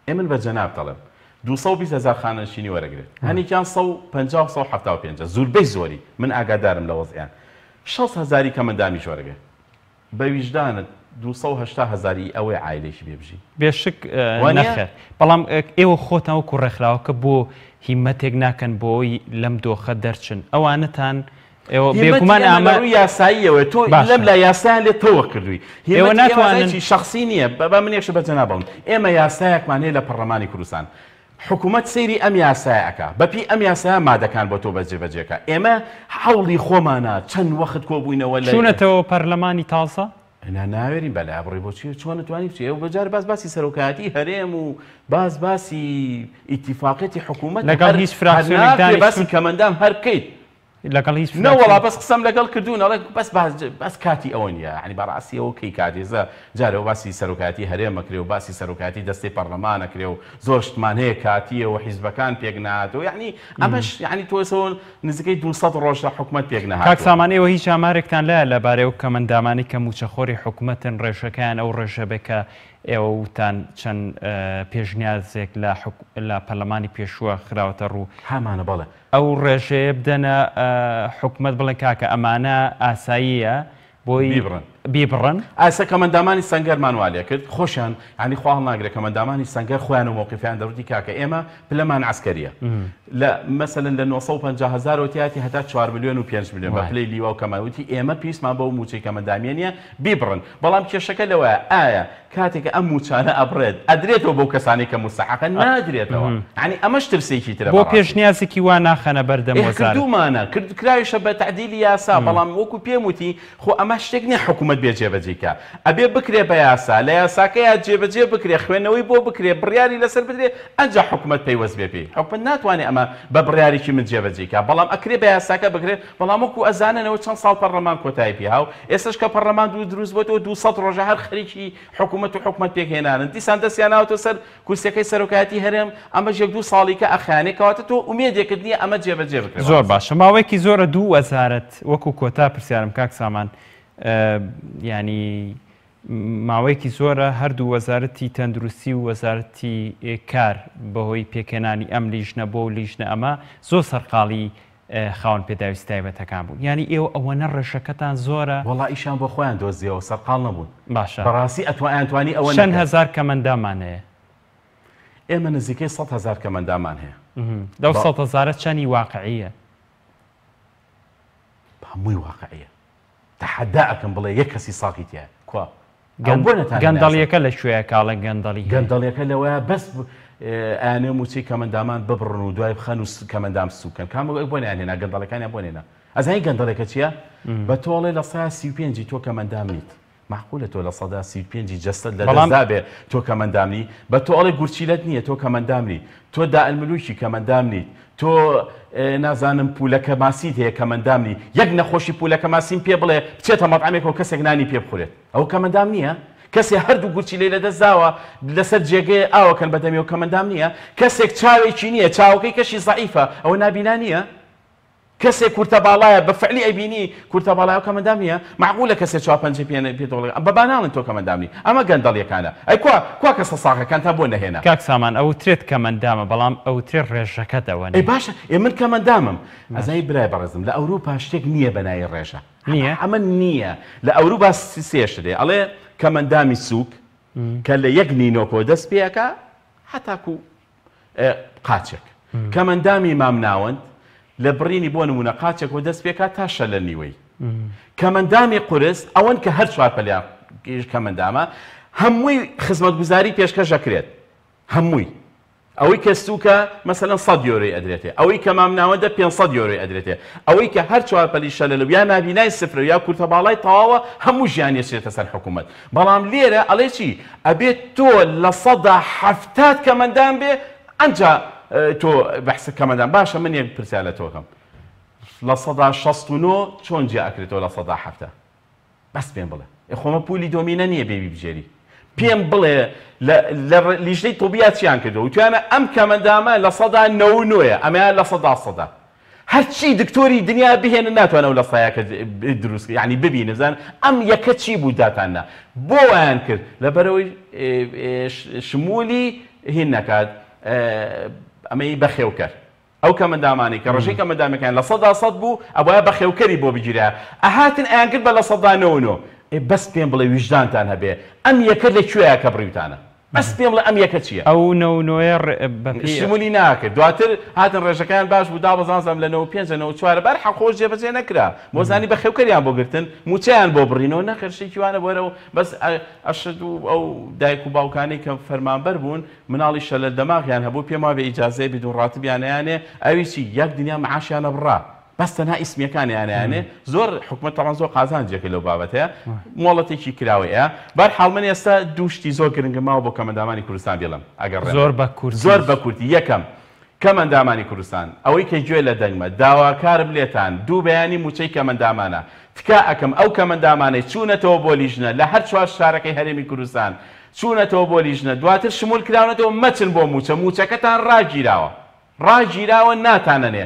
ئێمن بە جەناب دەڵێم 220,000 خانەنشینی وەرەگرێت هەنێکیان 150-175 زۆربەی زۆری من ئاگادارم لە وەزیان 6,000 کەمەندامی وەرەگرێت بە ویژدانت 280,000 ئەوەی عایلێکی بێبژی بێشک نەخێر بەڵام ئێوە خۆتان وەکو ڕێکخراوەکە بۆ هیمەتێک ناکەن بۆی لەم دۆخە دەرچن ئەوانەتان ئێوە بێگومان ئامە یاساییەوە تۆ لەم لە یاسایان لێ تۆوە کردووی ئێوە ناتوانن شخصی نییە بە منێکش بەجەنا بڵم ئێمە یاسایەکمان هەیە لە پەرلەمانی کوردستان حکوومەت سەیری ئەم یاسایەکە بەپی ئەم یاسایە مادەکان بۆ تۆ بەجێبەجێکە ئێمە حەوڵی خۆمانە چەند وەخت کۆبووینەوە لە چوونەتەوە پەرلەمانی تازە ناوێرین بەلا بڕی بۆچی چۆن توانی بچێ ئەو بەجار باسی سەرۆکایەتی هەرێم و باسی ئیتیفاقەتی حکوومەت لەگەڵ هیچ فراکسیۆنێک باسی کەمەندام هەر بکەیت لەگەڵ هیچ نەوەڵا بەس قسەم لەگەڵ کردوونەڵێ بەس کاتی ئەوە نیە ینی بەڕاستیەوە کەی کاتێزە جارەوە باسی سەرۆکاتی هەرێمەکرێ و باسی سەرۆکاتی دەستی پەرلەمانەکرێ و زۆر شتمان هەیە کاتیەوە حیزبەکان پێک نهاتەوە یعنی ئەمەش یعنی تۆسەوە نزیکەی 200 ڕۆژە حکوومەت پێک نەهات. کاک سامانەوە هیچ ئامارێکتان لایە لەبارەی ئەو کەمەندامانی کە موچەخۆری حکوومەتن ڕێژەکەیان ئەو ڕێژە بێ کە ئێوە وتان چەند پێشنیازێک لە پەرلەمانی پێشووە خراوەتە ڕوو هەمانە بەڵێ ئەو ڕێژەیە بدەنە حکوومەت بڵێن کاکە ئەمانە ئاساییە بۆی بیبڕن. ئاسا کەمەندامانی سەنگەرمان والێ کرد خۆشیان ینی خواڵ ناگرێت کەمەندامانی سەنگەر خۆیان و مووقفیان دەوتی کاکە ئێمە پلەمان عسکەریە لە مەسەلەن لە 950,000 وتیاتی هەتا 4 ملیۆن و 5 ملیۆن بە پلەی لیوا و کەماوتی ئێمە پیسمان بەو موچەی کەمەندامیێنە بیبڕن. بەڵام کێشەکە لەوەیە ئایا کاتێکە ئەم موچانە ئەبرێت ئەدرێتەوە بەو کەسانی کە مستحقە نادرێتەوە ینی ئەمەش ترسێکی ترە بۆ پێشنیازێکی وا ناخەنە بەردەم وەزارەتمانە کراویشە بە تعدیلی یاسا بەڵام وەکو پێم وتی خۆ ئەمە شتێک نیە حکوومەت بێ جێبەجێکە ئەبێ بکرێ بە یاسا لە یاساکەیە جێبەجێ بکرێ خوێنەوەی بۆ بکرێ بڕیاری لەسەر بدرێ ئەنجا حکوومەت پەیوەست بێ پێی حکوومەت ناتوانێت ئەمە بە بڕیارێکی من جێبەجێکە بەڵام ئەکرێ بە یاساکە بکرێت بەڵام وەکو ئەزاننەوە چەند ساڵ پەرلەمان کۆتایی پێهاو ئێستش کە پەرلەمان دروست بۆتەوە 200 ڕۆژە هەر خەریکی حکوومەت و حکوومەت پێکهێنانن دیسان دەستیان ناوەتە سەر کورسەکەی سەرۆکایەتی هەرێم ئەمە 1-2 ساڵی کە ئەخیانێکەواتە تۆ ئومێدێکت نییە ئەمە جێبەجێ بکرێت. زۆر باشە ماوەیەکی زۆرە 2 وەزارەت وەکو کۆتا پرسیارم کاک سامان ینی ماوەیەکی زۆرە هەردوو وەزارەتی تەندروستی و وەزارەتی کار بەهۆی پێکێنانی ئەم لیژنە بۆ لیژنە ئەمە زۆر سەرقاڵی خاوەن پێداویستی تایبەتەکان بوون ینی ئێوە ئەوەنە ڕێژەکەتان زۆرە وەڵا ئیشان بۆ خۆیان دۆزیەوە سەرقاڵ نەبوون. باشە بەڕاستی ئەتوانی ئەوە چەند هەزار کەمەندامان هەیە؟ ئێمە نزیکەی 100,000 کەمەندامان هەیە. دەو 100,000 چەندی واقعیە؟ هەمووی واقعیە تەحەدا ئەکەم بڵێ یەک کەسی ساقی تایە کوا گەندەڵیەکە لە شوێیە کاڵە گەندەڵیەکە لەوەیە بەس ئەیانێ موچی کەمەندامان ببڕن و دوای بخەن و کەمەندام سوکەن کامەوەی بۆنیان هێنا گەندەڵەکانیان بۆنێنە ئەزانی گەندەڵێکە چییە؟ بە تۆڵێ لە 35 تۆ کەمەندامنیت معقولە تۆ لە 35 جەستت لە دەستدا بێ تۆ کەمەندامنی بە تۆڵێ گورچیلەت نییە تۆ کەمەندامنی تۆ دائەلملووکی کەمەندامنی تۆ نازانم پولەکە ماسیت هەیە کەمەندامنی یەک نەخۆشی پولەکە ماسیم پێ بڵێ بچێتە مەطعمێکەوە کەسێک نانی پێ بخورێت ئەو کەمەندام نییە کەسێ هەردوو گورچی لێ لەدەستداوە لەسەر جێگەی ئاوەکەن بەدەمی و کەمەندام نییە کەسێک چاوێکی نییە چاوەکەی کەشی زەعیفە ئەوە نابینا نییە کەسێک کورتە باڵایە بە فعلی ئەبینی کورتە باڵایە و کەمەندام نییە معقولە کەسێک 4-5 پێدۆڵێ بەبا ناڵێن تۆ کەمەندامنی ئەمە گەندەڵیەکانە ئەی کوا کەسە ساقەکان تا بۆ نەهێنا کاک سامان ئەو ترێت کەمەندامە بەڵام ئەو ترێت ڕێژەکەتەوە ئەی باشە من کەمەندامم ئەزای برای بەڕێزم لە ئەوروپا شتێک نییە بەنای ڕێژە نییە ئەمە نییە لە ئەوروپا سێشت دێ ئەڵێ کەمەندامی سووک کە لە یەک نینۆکۆ دەست پێەکە هەتاکو قاچێک کەمەندامی مامناوەند لە بڕینی بۆ نمونە قاچێک و دەست پێکات تا شە لە نیوەی کەمەندامی قورس ئەوەن کە هەر چوار پەلیان کەمەندامە هەمووی خزمەتگوزاری پێشکەش دەکرێت هەمووی ئەوەی کە سووکە مەسەلەن 100 یۆرۆی ئەدرێتێ ئەوەی کە مامناوەندە 500 یۆرۆی ئەدرێتێ ئەوەی کە هەر چوار پەلی شە لە یا نابینای سفر یا کورتە باڵای تەواوە هەموو ژیان ێشێتە سەر حکوومەت بەڵام لێرە ئەڵێ چی ئەبێت تۆ لە 170 کەمەندام بێ ئەنجا تۆ بەحسە کەمەندام باشە من یەک پرسیار لە تۆکەم لە 169 چۆن جێ ئەکرێتەوە لە 170 بەس پێم بڵێ خۆمە پولی دۆمینە نییە بێبی بژێری پێم بڵێ لە لیژنەی تۆبیات چیان کردەوە وتوانە ئەم کەمەندامە لە 199 ئەمەیان لە 100 هەرچی دکتۆری دنیا بهێنن ناتوانەوە لە سایەکە دروست یعنی ببینە بزان ئەم یەکە چی بوو داتاننا بۆ وایان کرد لەبەرەوەی شمولی هین نەکات ئەمەی بەخێوکەر ئەو کەمەندامانی کە ڕژەی کەمەندامەکان لە 100 بوو ئەوە بەخێوکەری بۆ بگیرە ئەهاتن ئەیان کرد بە لە 199 بەس پێم بڵێ ویژدانتان هەبێ ئەم یەکە لەکوێیە کە بڕیوتانە بەس پێم بڵێ ئەم یەکە چییە ئەو نەونۆیە شمولی ناکرد دواتر هاتن ڕێژەکان باش بوو دابەزانزەم لە 95 بەر حەخۆش جێبەجێ نەکرا بۆزانی بەخێوکەریان بۆ گرتن موچیان بۆ بڕینەوە نەخێرشێکیوانە بۆرەوە بەس ئەشد و ئەو دایک و باوکانی کە فەرمانبەر بوون مناڵی شە لە دەماغیان هەبوو پێم وابێ ئیجازەیە بدون ڕاتبیانیانێ ئەوی چی یەک دنیا معاشیانە بڕا بەس تەنها ئیسمیەکانیانیانێ زۆر حکوومەت تەڵان زۆر قازانجێکە لەو بابەتەیە مۆڵەتێکی کراوەیە بەرحاڵ من ئێستا دووشتی زۆر گرنگماوە بۆ کەمەندامانی کوردستان بێڵم ئەگەر زۆر بە کورتی یەکەم کەمەندامانی کوردستان ئەوەی کە گوێ لە دەنگمە داواکارم لێتان دوو بەیانی موچەی کەمەندامانە تکا ئەەکەم ئەو کەمەندامانەی چوونەتەوە بۆ لیژنە لە هەر چوار شارەکەی هەرێمی کوردستان چوونەتەوە بۆ لیژنە دواتر شمول کراونەتەوە مەچن بۆ موچەکەتان ڕاگیراوە ناتانەنێ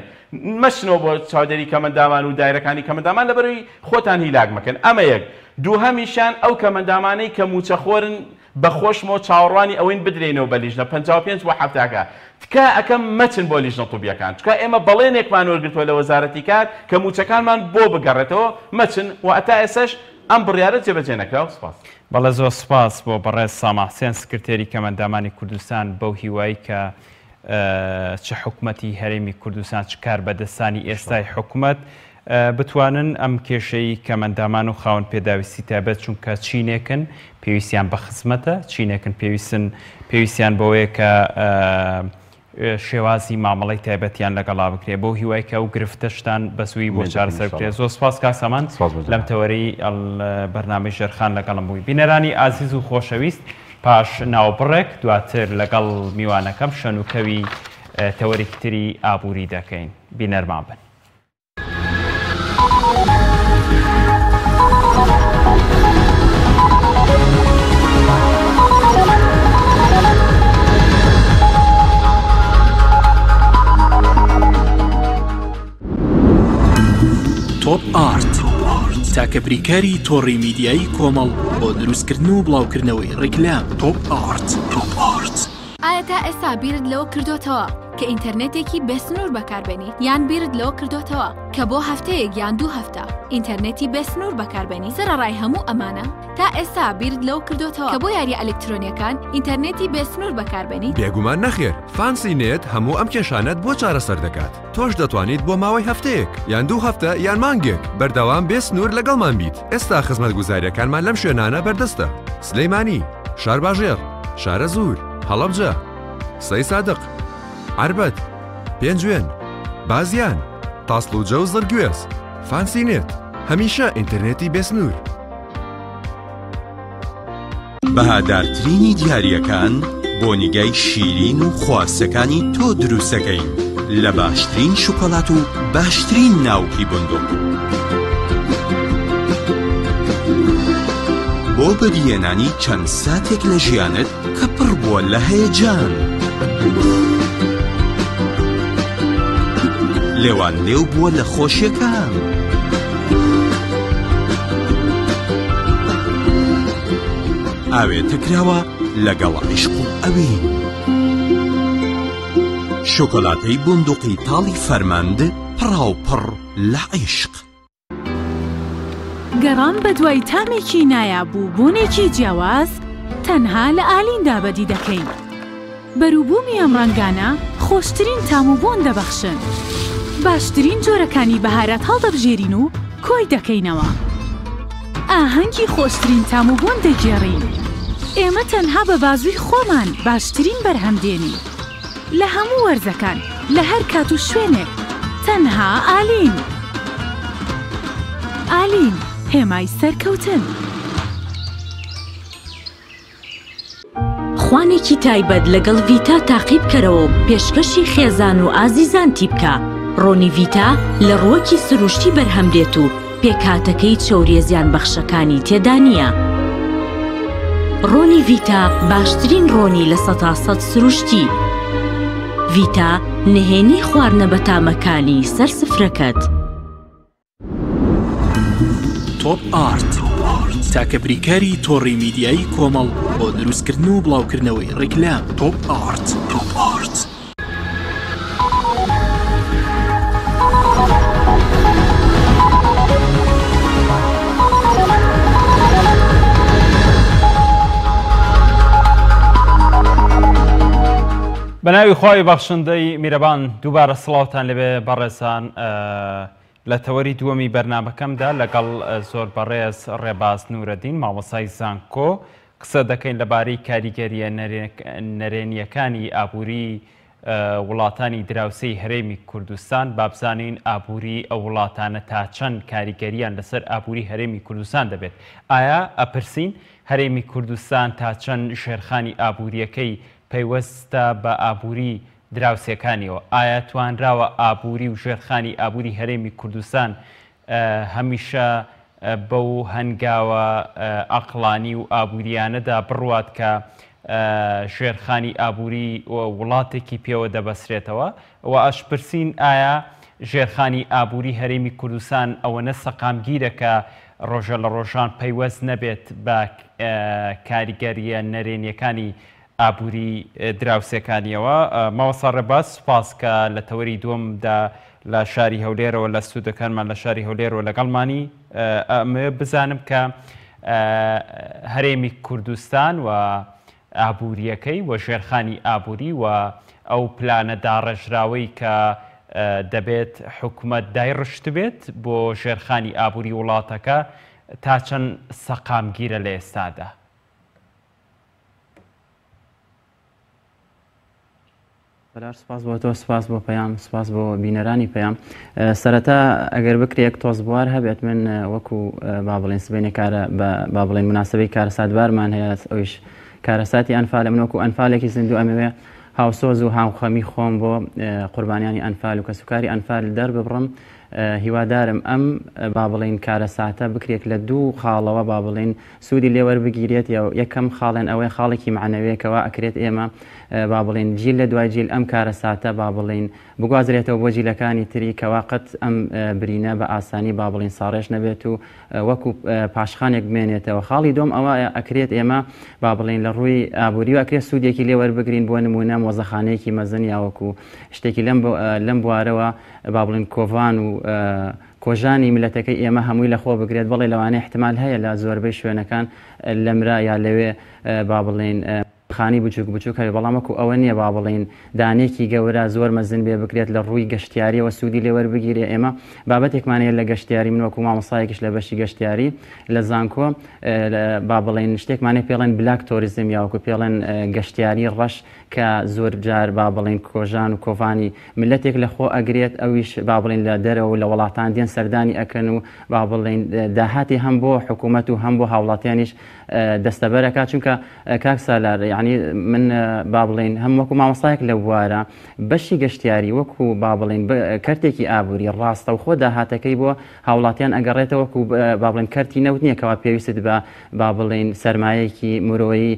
مەچنەوە بۆ چاودێری کەمەندامان و دایرەکانی کەمەندامان لەبەرەوەی خۆتان هیلاک مەکەن ئەمە یەک دووهەمیشان ئەو کەمەندامانەی کە موچەخۆرن بەخۆشمەوە چاوەڕوانی ئەوەین بدرێنەوە بە لیژنە 55 بۆ هەفتاکە تکا ئەەکەم مەچن بۆ لیژنە طوبیەکان چکە ئێمە بەڵێنێکمان وەرگرتووە لە وەزارەتی کار کە موچەکانمان بۆ بگەڕێتەوە مەچن و ئەتا ئێسش ئەم بڕیارە جێبەجێ نەکراوە سپاس. بەڵێ زۆر سپاس بۆ بەڕێز ساماحسێن سکرتێری کەمەندامانی کوردستان بەو هیوایی کە چ حکوومەتی هەرێمی کوردستان چ کار بەدەستانی ئێستای حکوومەت بتوانن ئەم کێشەی کەمەندامان و خاوەن پێداویستی تایبەت چونکە چینێکن پێویستیان بە خزمەتە چینێکن پێویستیان بەوەیە کە شێوازی مامەڵی تایبەتیان لەگەڵا بکرێ بۆ هیوای کە ئەو گرفتەشتان بەسووی بۆ چارەسەر بکرێ. زۆر سپاس کاسەمان لەم تەوەرەی بەرنامەی ژێرخان لەگەڵم بووی. بینەرانی ئازیز و خۆشەویست پاش ناوبڕێک دواتر لەگەڵ میوانەکەم شەنوکەوی تەوەرێکی تری ئابووری دەکەین. بینەرمان بن. تۆپ ئارت تاکە بریکاری تۆڕی میدیایی کۆمەڵ بۆ دروستکردن و بڵاوکردنەوەی ڕیکلام. تۆپ ئارت. ئایا تا ئێستا بیرت لەوە کردوتەوە کە ئینتەرنێتێکی بێسنوور بەکاربێنیت یان بیرت لەوە کردوتەوە کە بۆ هەفتەیەک یان 2 هەفتە ئینتەرنێتی بێسنوور بەکاربێنی سەرەڕای هەموو ئەمانە تا ئێستا بیرت لەوە کردوتەوە کە بۆ یاریە ئەلکترۆنیەکان ئینتەرنێتی بێسنوور بەکاربێنی؟ بێگومان نەخێر فانسی نێت هەموو ئەم کێشانەت بۆ چارەسەر دەکات. تۆش دەتوانیت بۆ ماوەی هەفتەیەک یان 2 هەفتە یان مانگێک بەردەوام بێسنوور لەگەڵمان بیت. ئێستا خزمەتگوزاریەکانمان لەم شوێنانە بەردەستە: سلەیمانی، شارباژێر، شارە زوور، هەڵەبجە، سەی سادق، عربەت، پێنجوێن، بازیان، تاسڵوجە و زەرگوێز. فانسی نێت هەمیشە ئینتەرنێتی بێسنوور. بەهادارترینی دیاریەکان بۆ نیگای شیرین و خواستەکانی تۆ دروستەکەین لە باشترین شوکۆلات و باشترین ناوکی بندوق. بۆ بەدیهێنانی چەند ساتێک لە ژیانت کە پڕ بووە لە هەیەجان. لێوان لێو بووە لە خۆشیەکان. ئاوێتە کراوە لەگەڵ عیشق و ئەوین. شۆکۆلاتەی بندوقی تاڵی فەرماند پڕاوپڕ لە عیشق. گەڕان بە دوای تامێکی نایابوو بوونێکی جیاواز تەنها لە ئالین دابەدی دەکەین. بەرووبوومی ئەم ڕەنگانە خۆشترین تام و بۆن دەبەخشن. باشترین جۆرەکانی بەهارەت هەڵدەبژێرین و کۆی دەکەینەوە. ئاهەنگی خۆشترین تام و بۆن دەگێڕین. ئێمە تەنها بە بازووی خۆمان باشترین بەرهەمدێنین. لە هەموو وەرزەکان لە هەر کات و شوێنێک تەنها ئالین. ئالین هێمای سەرکەوتن. خوانێکی تایبەت لەگەڵ ڤیتا تاقیب کەرەوە پێشکەشی خێزان و ئازیزانتی بکە. ڕۆنی ڤیتا لە ڕووەکی سروشتی بەرهەمدێت و پێکهاتەکەی چەوریە زیان بەخشەکانی تێدا نییە. ڕۆنی ڤیتا باشترین ڕۆنی لە 100% سروشتی. ڤیتا نهێنی خواردنە بە تامەکانی سەرسفرەکەت. تۆپ ئارت تاکە بریکاری تۆڕی میدیایی کۆمەڵ بۆ دروستکردن و بڵاوکردنەوەی ڕیکلام. تۆپ ئارت. بەناوی خۆی بەخشندەی میرەبان دووبارە سڵاوتان لەبێ بەڕێزان لە تەوەری دووەمی بەرنامەکەمدا لەگەڵ زۆر بەڕێز ڕێباز نورەدین مامۆسای زانکۆ قسە دەکەین لەبارەی کاریگەریە نەرێنیەکانی ئابووری وڵاتانی دراوسەی هەرێمی کوردستان. بابزانین ئابووری ئەو وڵاتانە تا چەند کاریگەریان لەسەر ئابووری هەرێمی کوردستان دەبێت. ئایا ئەپرسین هەرێمی کوردستان تا چەند شێرخانی ئابووریەکەی پەیوەستە بە ئابووری دراوسەکانیەوە ئایا توانراوە ئابووری و ژێرخانی ئابووری هەرێمی کوردستان هەمیشە بەو هەنگاوە ئەقلانی و ئابووریانەدا بڕوات کە ژێرخانی ئابووری وڵاتێکی پێوە دەبەسرێتەوە و ئاشپرسین ئایا ژێرخانی ئابووری هەرێمی کوردستان ئەوەنە سەقامگیرە کە ڕۆژە لە ڕۆژان پەیوەست نەبێت بە کاریگەریە نەرێنیەکانی ئابووری دراوسەکانیەوە. ماوەسا ڕێباز سوپاس کە لە تەوەری دووەمدا لە شاری هەولێرەوە لە سوودەکانمان لە شاری هەولێرەوە لەگەڵمانی ئەمە بزانم کە هەرێمی کوردستان و ئابووریەکەی و ژێرخانی ئابووری و ئەو پلانە داڕێژراوەی کە دەبێت حکوومەت دایڕشت بێت بۆ ژێرخانی ئابووری وڵاتەکە تا چەند سەقامگیرە لە ئێستادا. بەلار سپاس بۆ تۆ، سپاس بۆ پەیام، سپاس بۆ بینەرانی پەیام. سەرەتا ئەگەر بکرێک تۆز بوار هەبێت من وەکو با بڵێن سبەینێ کارە با بڵێن مناسبەی کارەساتبارمان هەیە ئەویش کارەساتی ئەنفالە من وەکو ئەنفالێکی زیندوو ئەمەوێ هاوسۆز و هاوخەمی خۆم بۆ قوربانیانی ئەنفال و کەسوکاری ئەنفال دەرببڕم. هیوادارم ئەم با بڵین کارەساتە بکرێت لە دوو خاڵەوە با بڵین سوودی لێوەربگیرێت یەکەم خاڵێن ئەوەی خاڵێکی معنەوەیەکەوە ئەکرێت ئێمە با بڵین جیل لە دوای جیل ئەم کارەساتە با بڵین بگوازرێتەوە بۆ جیلەکانی تری کەواقەت ئەم برینە بە ئاسانی با بڵین ساڕێژ نەبێت و وەکو پاشخانێک بمێنێتەوە. خاڵی دۆم ئەوە ئەکرێت ئێمە با بڵین لە ڕووی ئابووری و ئەکرێت سوودێکی لێوەربگرین بۆ نمونە مۆزەخانەیەکی مەزن یاوەکو شتێکی لەم بوارەوە با بڵین کۆڤان و کۆژانی ملەتەکەی ئێمە هەمووی لە خۆ بگرێت بڵێ لەوانەیە احتمال هەیە لە زۆربەی شوێنەکان لەمرا یا لەوێ با بڵین خانی بچووک بچووک هەیە بەڵامەکو ئەوە نییە با بڵین دانێکی گەورە زۆر مەزن بێ بکرێت لە ڕووی گەشتیاریەوە سوودی لێوەربگیرێ. ئێمە بابەتێکمانەیە لە گەشتیاری من وەکو مامۆستایەکیش لە بەشی گەشتیاری لە زانکۆ با بڵین شتێکمانێ پێڵێن بلاک تۆریزم یاوەکو پێڵێن گەشتیاری ڕەش کە زۆر جار با بڵین کۆژان و کۆڤانی ملەتێک لە خۆ ئەگرێت ئەویش با بڵین لە دەرەوە لە وڵاتان دێن سەردانی ئەکەن و با بڵین داهاتی هەم بۆ حکوومەت و هەم بۆ هاوڵاتیانیش دەستەبەرەکە. چونکە کاک سالار یعنی من با بڵین هەم وەکو مامۆستایەک لە بوارە بەشی گەشتیاری وەکو با بڵین کەرتێکی ئابووری ڕاستە و خۆ داهاتەکەی بۆ هاوڵاتیان ئەگەڕێتەوە وەکو با بڵین کەرتی نەوت نییە کەوا پێویست بە با بڵین سەرمایەکی مرۆیی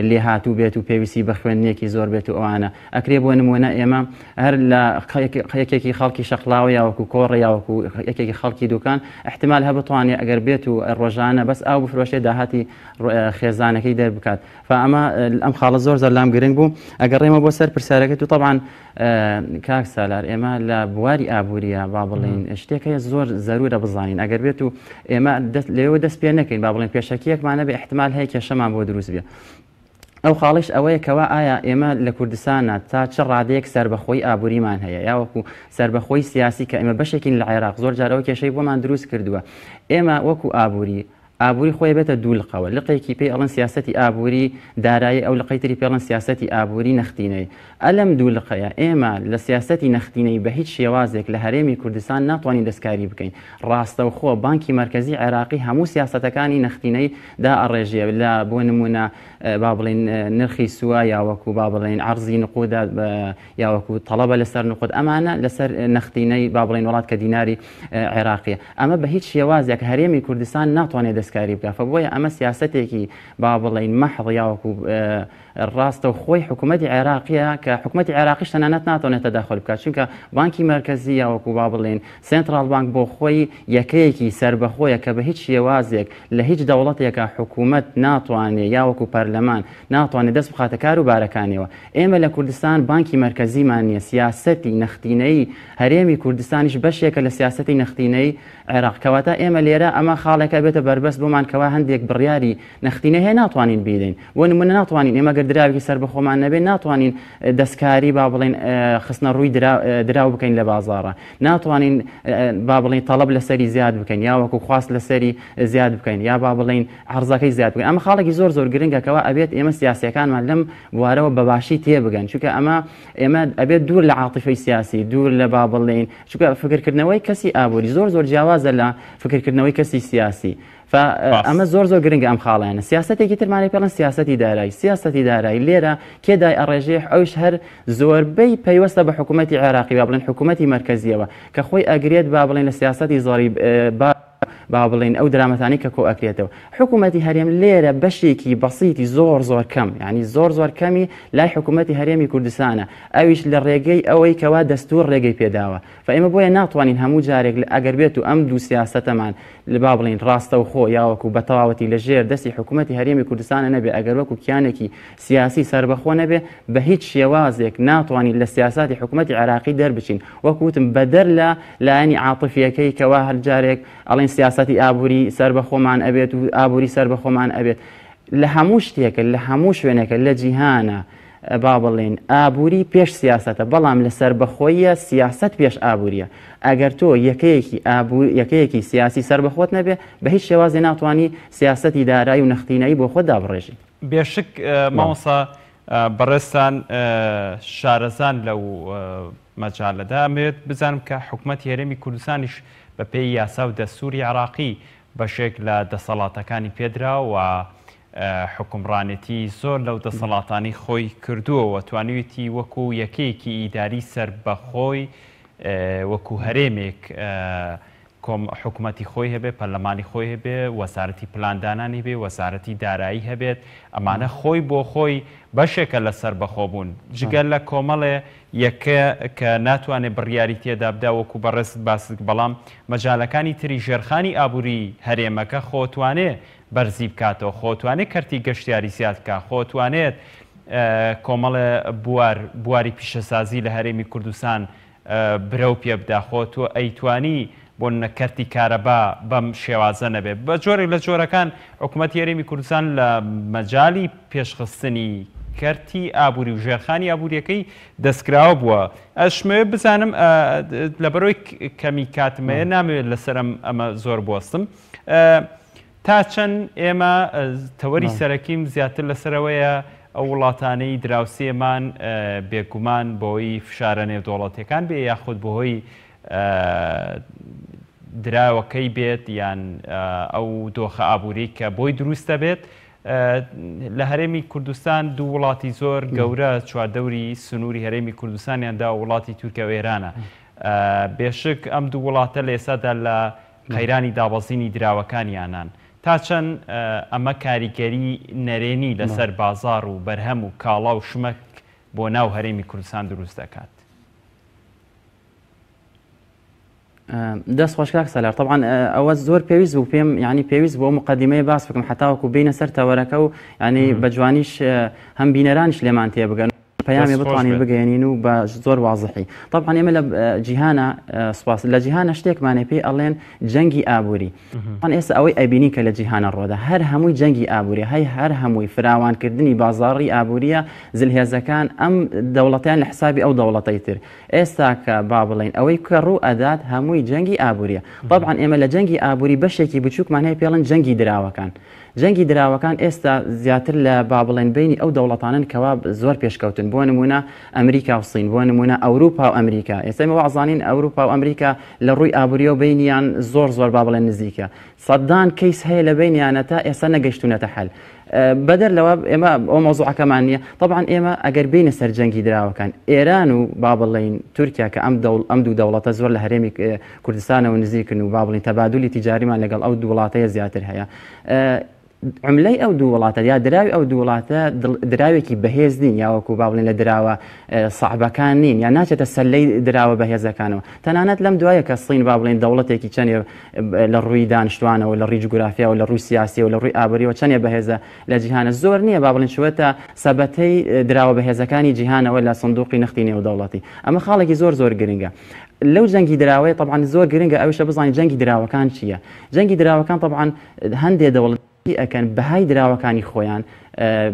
لێ هاتوو بێت و پێویستی بە خوێندنێکی زۆر بێت و ئەوانە ئەکرێ بۆ نمونە ئێمە هەر لە یەکێکی خەڵکی شەقلاوە یاوەکو کۆڕ یاوەکو یەکێکی خەڵکی دوکان احتمال هە بتوانێت ئەگەر بێت و ڕۆژانە بەس ئاو بفرۆشێ داهاتی خێزانەکەی دەربکات. فئەمە ئەم خاڵە زۆر زەلام گرنگ بوو. ئەگەڕێمە بۆ سەر پرسیارەکەت و طبعاً کاک سالار ئێمە لە بواری ئابووریە با بڵین شتێکە زۆر زەرورە بزانین ئەگەر بێت و ئێمە لێوە دەست پێ نەکەین با بڵین پێشەکیەکمانە بێ احتمال هەیە کێشەمان بۆ دروست بێ. ئەو خاڵش ئەوەیە کەوا ئایا ئێمە لە کوردستانە تا چ ڕادەیەک سربەخۆی ئابووریمان هەیە یاوەکو سربەخۆی سیاسی کە ئێمە بەشێکین لە عێراق زۆر جارەوە کێشەی بۆمان دروست کردووە. ئێمە وەکو ئابووری خۆی بێتە دوو لقەوە لقێکی پێی ئەڵەن سیاسەتی ئابووری دارایی ئەو لقەی تری پێڵەن سیاسەتی ئابووری نەختینەی. ئەلەم دوو لقەیە ئێمە لە سیاسەتی نەختینەی بە هیچ شێوازێک لە هەرێمی کوردستان ناتوانین دەستکاری بکەین. ڕاستەوخۆ بانکی مرکزی عێراقی هەموو سیاسەتەکانی نەختینەی دا ئەڕێژێ لە بۆ نمونە با بڵین نرخی سووا یاوەکو با بڵین عەرزی نقودا یاوەکو تەڵەبە لەسەر نقود ئەمانە لەسەر نەختینەی با بڵین وڵات کە دیناری عێراقیە. ئەمە بە هیچ شێوازێک هەرێمی کوردستان ناتوانێت دەستکاری بکات. فبۆیە ئەمە سیاسەتێکی با بڵین مەحض یاوەکو ڕاستە و خۆی حکوومەتی عێراقیە کە حکوومەتی عێراقیش تەنانەت ناتوانێت تەداخل بکات چونکە بانکی مرکزی یاوەکو با بڵین سنترال بانک بۆ خۆی یەکەیەکی سربەخۆیە کە بە هیچ شێوازێک لە هیچ دەوڵەتێکە حکوومەت ناتوانێت یاوەکو پەرلەمان ناتوانێت دەست بخاتە کاروبارەکانیەوە. ئێمە لە کوردستان بانکی مرکزیمان نییە. سیاسەتی نەختینەی هەرێمی کوردستانیش بەشێکە لە سیاسەتی نەختینەی عێراق کەواتە ئێمە لێرە ئەمە خاڵێکە بێتە بەربەست بۆمان کەوا هەندێک بڕیاری نەختینە هەیە ناتوانین بیدەین بۆ نمونە ناتوانین ئێمە گەر دراوێکی سەر بەخۆمان نەبێت ناتوانین دەستکاری با بڵین خستنە ڕووی دراو بکەین لە بازاڕە ناتوانین با بڵین تەڵەب لەسەری زیاد بکەین یا وەکو خواست لەسەری زیاد بکەین یا با بڵین عەرزەکەی زیاد بکەین. ئەمە خاڵێکی زۆر زۆر گرنگە کەوا ئەبێت ئێمە سیاسیەکانمان لەم بوارەوە بەباشی تێبگەن چونکە ئێمە ئەبێت دوور لە عاتیفەی سیاسی دوور لە با بڵین چونکە فکرکردنەوەی کەسی ئابووری زۆر زۆر جیاوازە لە فکرکردنەوەی کەسی سیاسی. ئەمە زۆر گرنگە ئەم خاڵیانە. سیاسەتێکی ترمانی پێڵەن سیاسەتی دارایی لێرە کێدای ئەڕێژێ ئەوش هەر زۆربەی پەیوەستە بە حکوومەتی عێراقی با بڵێن حکوومەتی مرکزیەوە کە خۆی ئەگرێت با بڵێن لە سیاسەتی زۆری با بڵین ئەو درامەتانی کە کۆ ئەکرێتەوە. حکوومەتی هەرێم لێرە بەشێکی بەسیتی زۆر کەم ینی زۆر کەمی لای حکوومەتی هەرێمی کوردستانە ئەویش لە ڕێگەی ئەوەی کەوا دەستور ڕێگەی پێداوە. ئێمە بۆیە ناتوانین هەموو جارێک ئەگەر بێت و ئەم دوو سیاسەتەمان لە با بڵین ڕاستە و خۆ یاوەکو بە تەواوەتی لە ژێر دەستی حکوومەتی هەرێمی کوردستانە نەبێ ئەگەر وەکو کیانێکی سیاسی سربەخۆ نەبێ بە هیچ شێوازێک ناتوانین لە سیاساتی حکوومەتی عێراقی دەربچین وەکوتم بەدەر لە لایەنی عاتفیەکەی کەوا هەر جارێک ئەڵێن سیاسەتی ئابووری سربەخۆمان ئەبێت و ئابووری سربەخۆمان ئەبێت لە هەموو شتێکە لە هەموو شوێنێکە لە جیهانە با بڵێن ئابووری پێش سیاسەتە بەڵام لە سربەخۆیە سیاست پێش ئابووریە. ئەگەر تۆ یەکەیەکی سیاسی سربەخۆت نەبێ بە هیچ شێوازی ناتوانانی سیاسەتی دارایی و نەختینایی بۆ خۆ دابڕێژی. بێشک مامۆسا بەڕێستان شارەزان لەو مەجالەدا ئەمەوێت بزانم کە حکوومەتی هەرێمی کوردستانیش بە پێی یاسا و دەستوری عێراقی بەشێک لە دەسەڵاتەکانی پێدرا و حکومڕانێتی زۆر لەو دەسەڵاتانی خۆی کردووە توانیویەتی وەکو یەکەیەکی ئیداری سربەخۆی وەکو هەرێمێک حکوومەتی خۆی هەبێت پەرلەمانی خۆی هەبێ وەزارەتی پلاندانانی بێ وەزارەتی دارایی هەبێت ئەمانە خۆی بۆ خۆی بەشێکە لە سربەخۆ بوون جگەل لە کۆمەڵێ یەکە کە ناتوانێت بڕیاری تێدا بدا وەکو بەڕێست باست بەڵام مەجالەکانی تری ژێرخانی ئابووری هەرێمەکە خۆتوانێ بەرزی بکاتەوە خۆتوانێت کەرتی گەشتیاری زیاد بکە خۆتوانێت کۆمەڵە بواری پیشەسازی لە هەرێمی کوردستان برەو پێ بدا خۆتوە ئەیتوانی بۆ نەکەرتی کارەبا بەم شێوازە نەبێت بە جۆرێک لە جۆرەکان حکوومەتی هەرێمی کوردستان لە مەجای پێشخستنی کەرتی ئابووری و ژێرخانی ئابووریەکەی دەستکراوە بووە. ئەشمەوێت بزانم لەبەرۆی کەمی کاتمەیە نامەوێت لەسەر ئەمە زۆر بۆستم تا چەند ئێمە تەوەری سەرەکیم زیاتر لەسەرەوەیە ئەو وڵاتانەی دراوسێمان بێگومان بۆی فشارە نێودوڵەتیەکان بێ یاخود بەهۆی دراوەکەی بێت یان ئەو دۆخە ئابووری کە بۆی دروستە بێت لە هەرێمی کوردستان دوو وڵاتی زۆر گەورە چواردەوری سنووری هەرێمی کوردستانیاندا وڵاتی تورکیا و ئێرانە بێشک ئەم دوو وڵاتە لە ئێسادا لە قەیرانی دابەزینی دراوەکانیانان تا چەند ئەمە کاریگەری نەرێنی لەسەر بازار و بەرهەم و کاڵا و شمەک بۆ ناو هەرێمی کوردستان دروست دەکات. دەست خۆشکاک سەلار طبعاً ئەوە زۆر پێویست بوو پێم ینی پێویست بۆ مقدمەیە باس بکەم حتاوەکو بینە سەر تەوەرەکە و ینی بە جوانیش هەم بینەرانیش لێمان تێ بگەن پەیامی بتوانین بگەێنین و بە زۆر وازحی. طبعاً ئێمە لە جیهانە سوپاس لە جیهانە شتێکمانێ پێی ئەڵێن جەنگی ئابووری. ئێستا ئەوەی ئەبینی کە لە جیهانە ڕۆدا هەر هەمووی جەنگی ئابووری هەر هەمووی فراوانکردنی بازاڕی ئابووریە زلهێزەکان ئەم دەوڵەتیان لە حسابی ئەو دەوڵەتەی تر ئێستا کە با بڵێن ئەوەی کە ڕوو ئەدات هەمووی جەنگی ئابووریە. طبعاً ئێمە لە جەنگی ئابووری بەشێکی بچووکمان هەیە پێڵن جەنگی دراوەکان. جەنگی دراوەکان ئێستا زیاتر لە با بڵێن بینی ئەو دەوڵەتانن کەوا زۆر پێشکەوتن بۆ نمونە ئەمریکا و سین بۆ نمونە ئەوروپا و ئەمریکا. ئێستا ئێمە وازانین ئەوروپا و ئەمریکا لە ڕووی ئابووری و بینیان زۆر با بڵێن نزیکە سەدان کەیس هەیە لە بینیانە تا ئێستا نەگەیشتونەتە حەل. بەدەر لەوە ئێمە ئەو مۆزوعەکەمان نییە. طبعاً ئێمە ئەگەر بینە سەر جەنگی دراوەکان ئێران و با بڵێن تورکیا کە ئەم دوو دەوڵەتە زۆر لە هەرێمی کوردستانەوە نزیکن و با بڵێن تەبادولی تیجاریمان لەگەڵ ئەو دوو وڵاتەیە زیاتر هەیە. عملەی ئەو دوو وڵاتە یا دراوی ئەو دوو وڵاتە دراوێکی بەهێز نین یاوەکو با بڵێن لە دراوە سەعبەکان نین یا ناچێتە سەلەی دراوە بەهێزەکانەوە. تەنانەت لەم دوایە کە سین با بڵێن دەوڵەتێکی چەندێ لە ڕووی دانیشتوانەوە لە ڕووی جوگرافیا و لە ڕووی سیاسی و لە ڕووی ئابووریەوە چەندێ بەهێزە لە جیهانە زۆر نییە با بڵێن شوێتە سەبەتەی دراوە بەهێزەکانی جیهانەوە لە سندوقی نەختی نێودەوڵەتی. ئەمە خاڵێکی زۆر گرنگە. لەو جەنگی دراوەیە طبعاً زۆر گرنگە ئەوشە بزانین جەنگی دراوەکان چییە. جەنگی دراوەکان طبعاً هەندێک دەوڵەت ئەکەن بەهای دراوەکانی خۆیان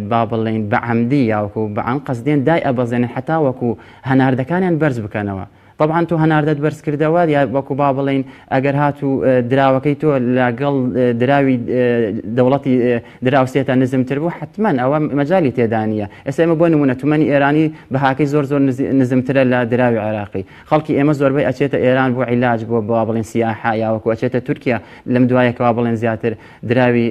با بڵێن بە عەمدی یاوەکو بە عەم قەسدێن دای ئەبەزێنن حتا وەکو هەناردەکانیان بەرز بکەنەوە طبعا تۆ هەناردەت بەرز کردەوە یا وەکو با بڵێن ئەگەر هاتوو دراوەکەی تۆ لەگەڵ دراوی دەوڵەتی دراوسێتە نزمتر بوو حتمما ئەوە مەجای تێدانە. ئێستا ئێمە بۆ نمونە تومەنی ئێرانی بەهاکەی زۆر نزمترە لە دراوی عێراقی. خەڵکی ئێمە زۆربەی ئەچێتە ئێران بۆ عیلاج بۆ بڵێن سیاحا یاوەکو ئەچێتە تورکیا لەم دوایەکەوا بڵێن زیاتر دراوی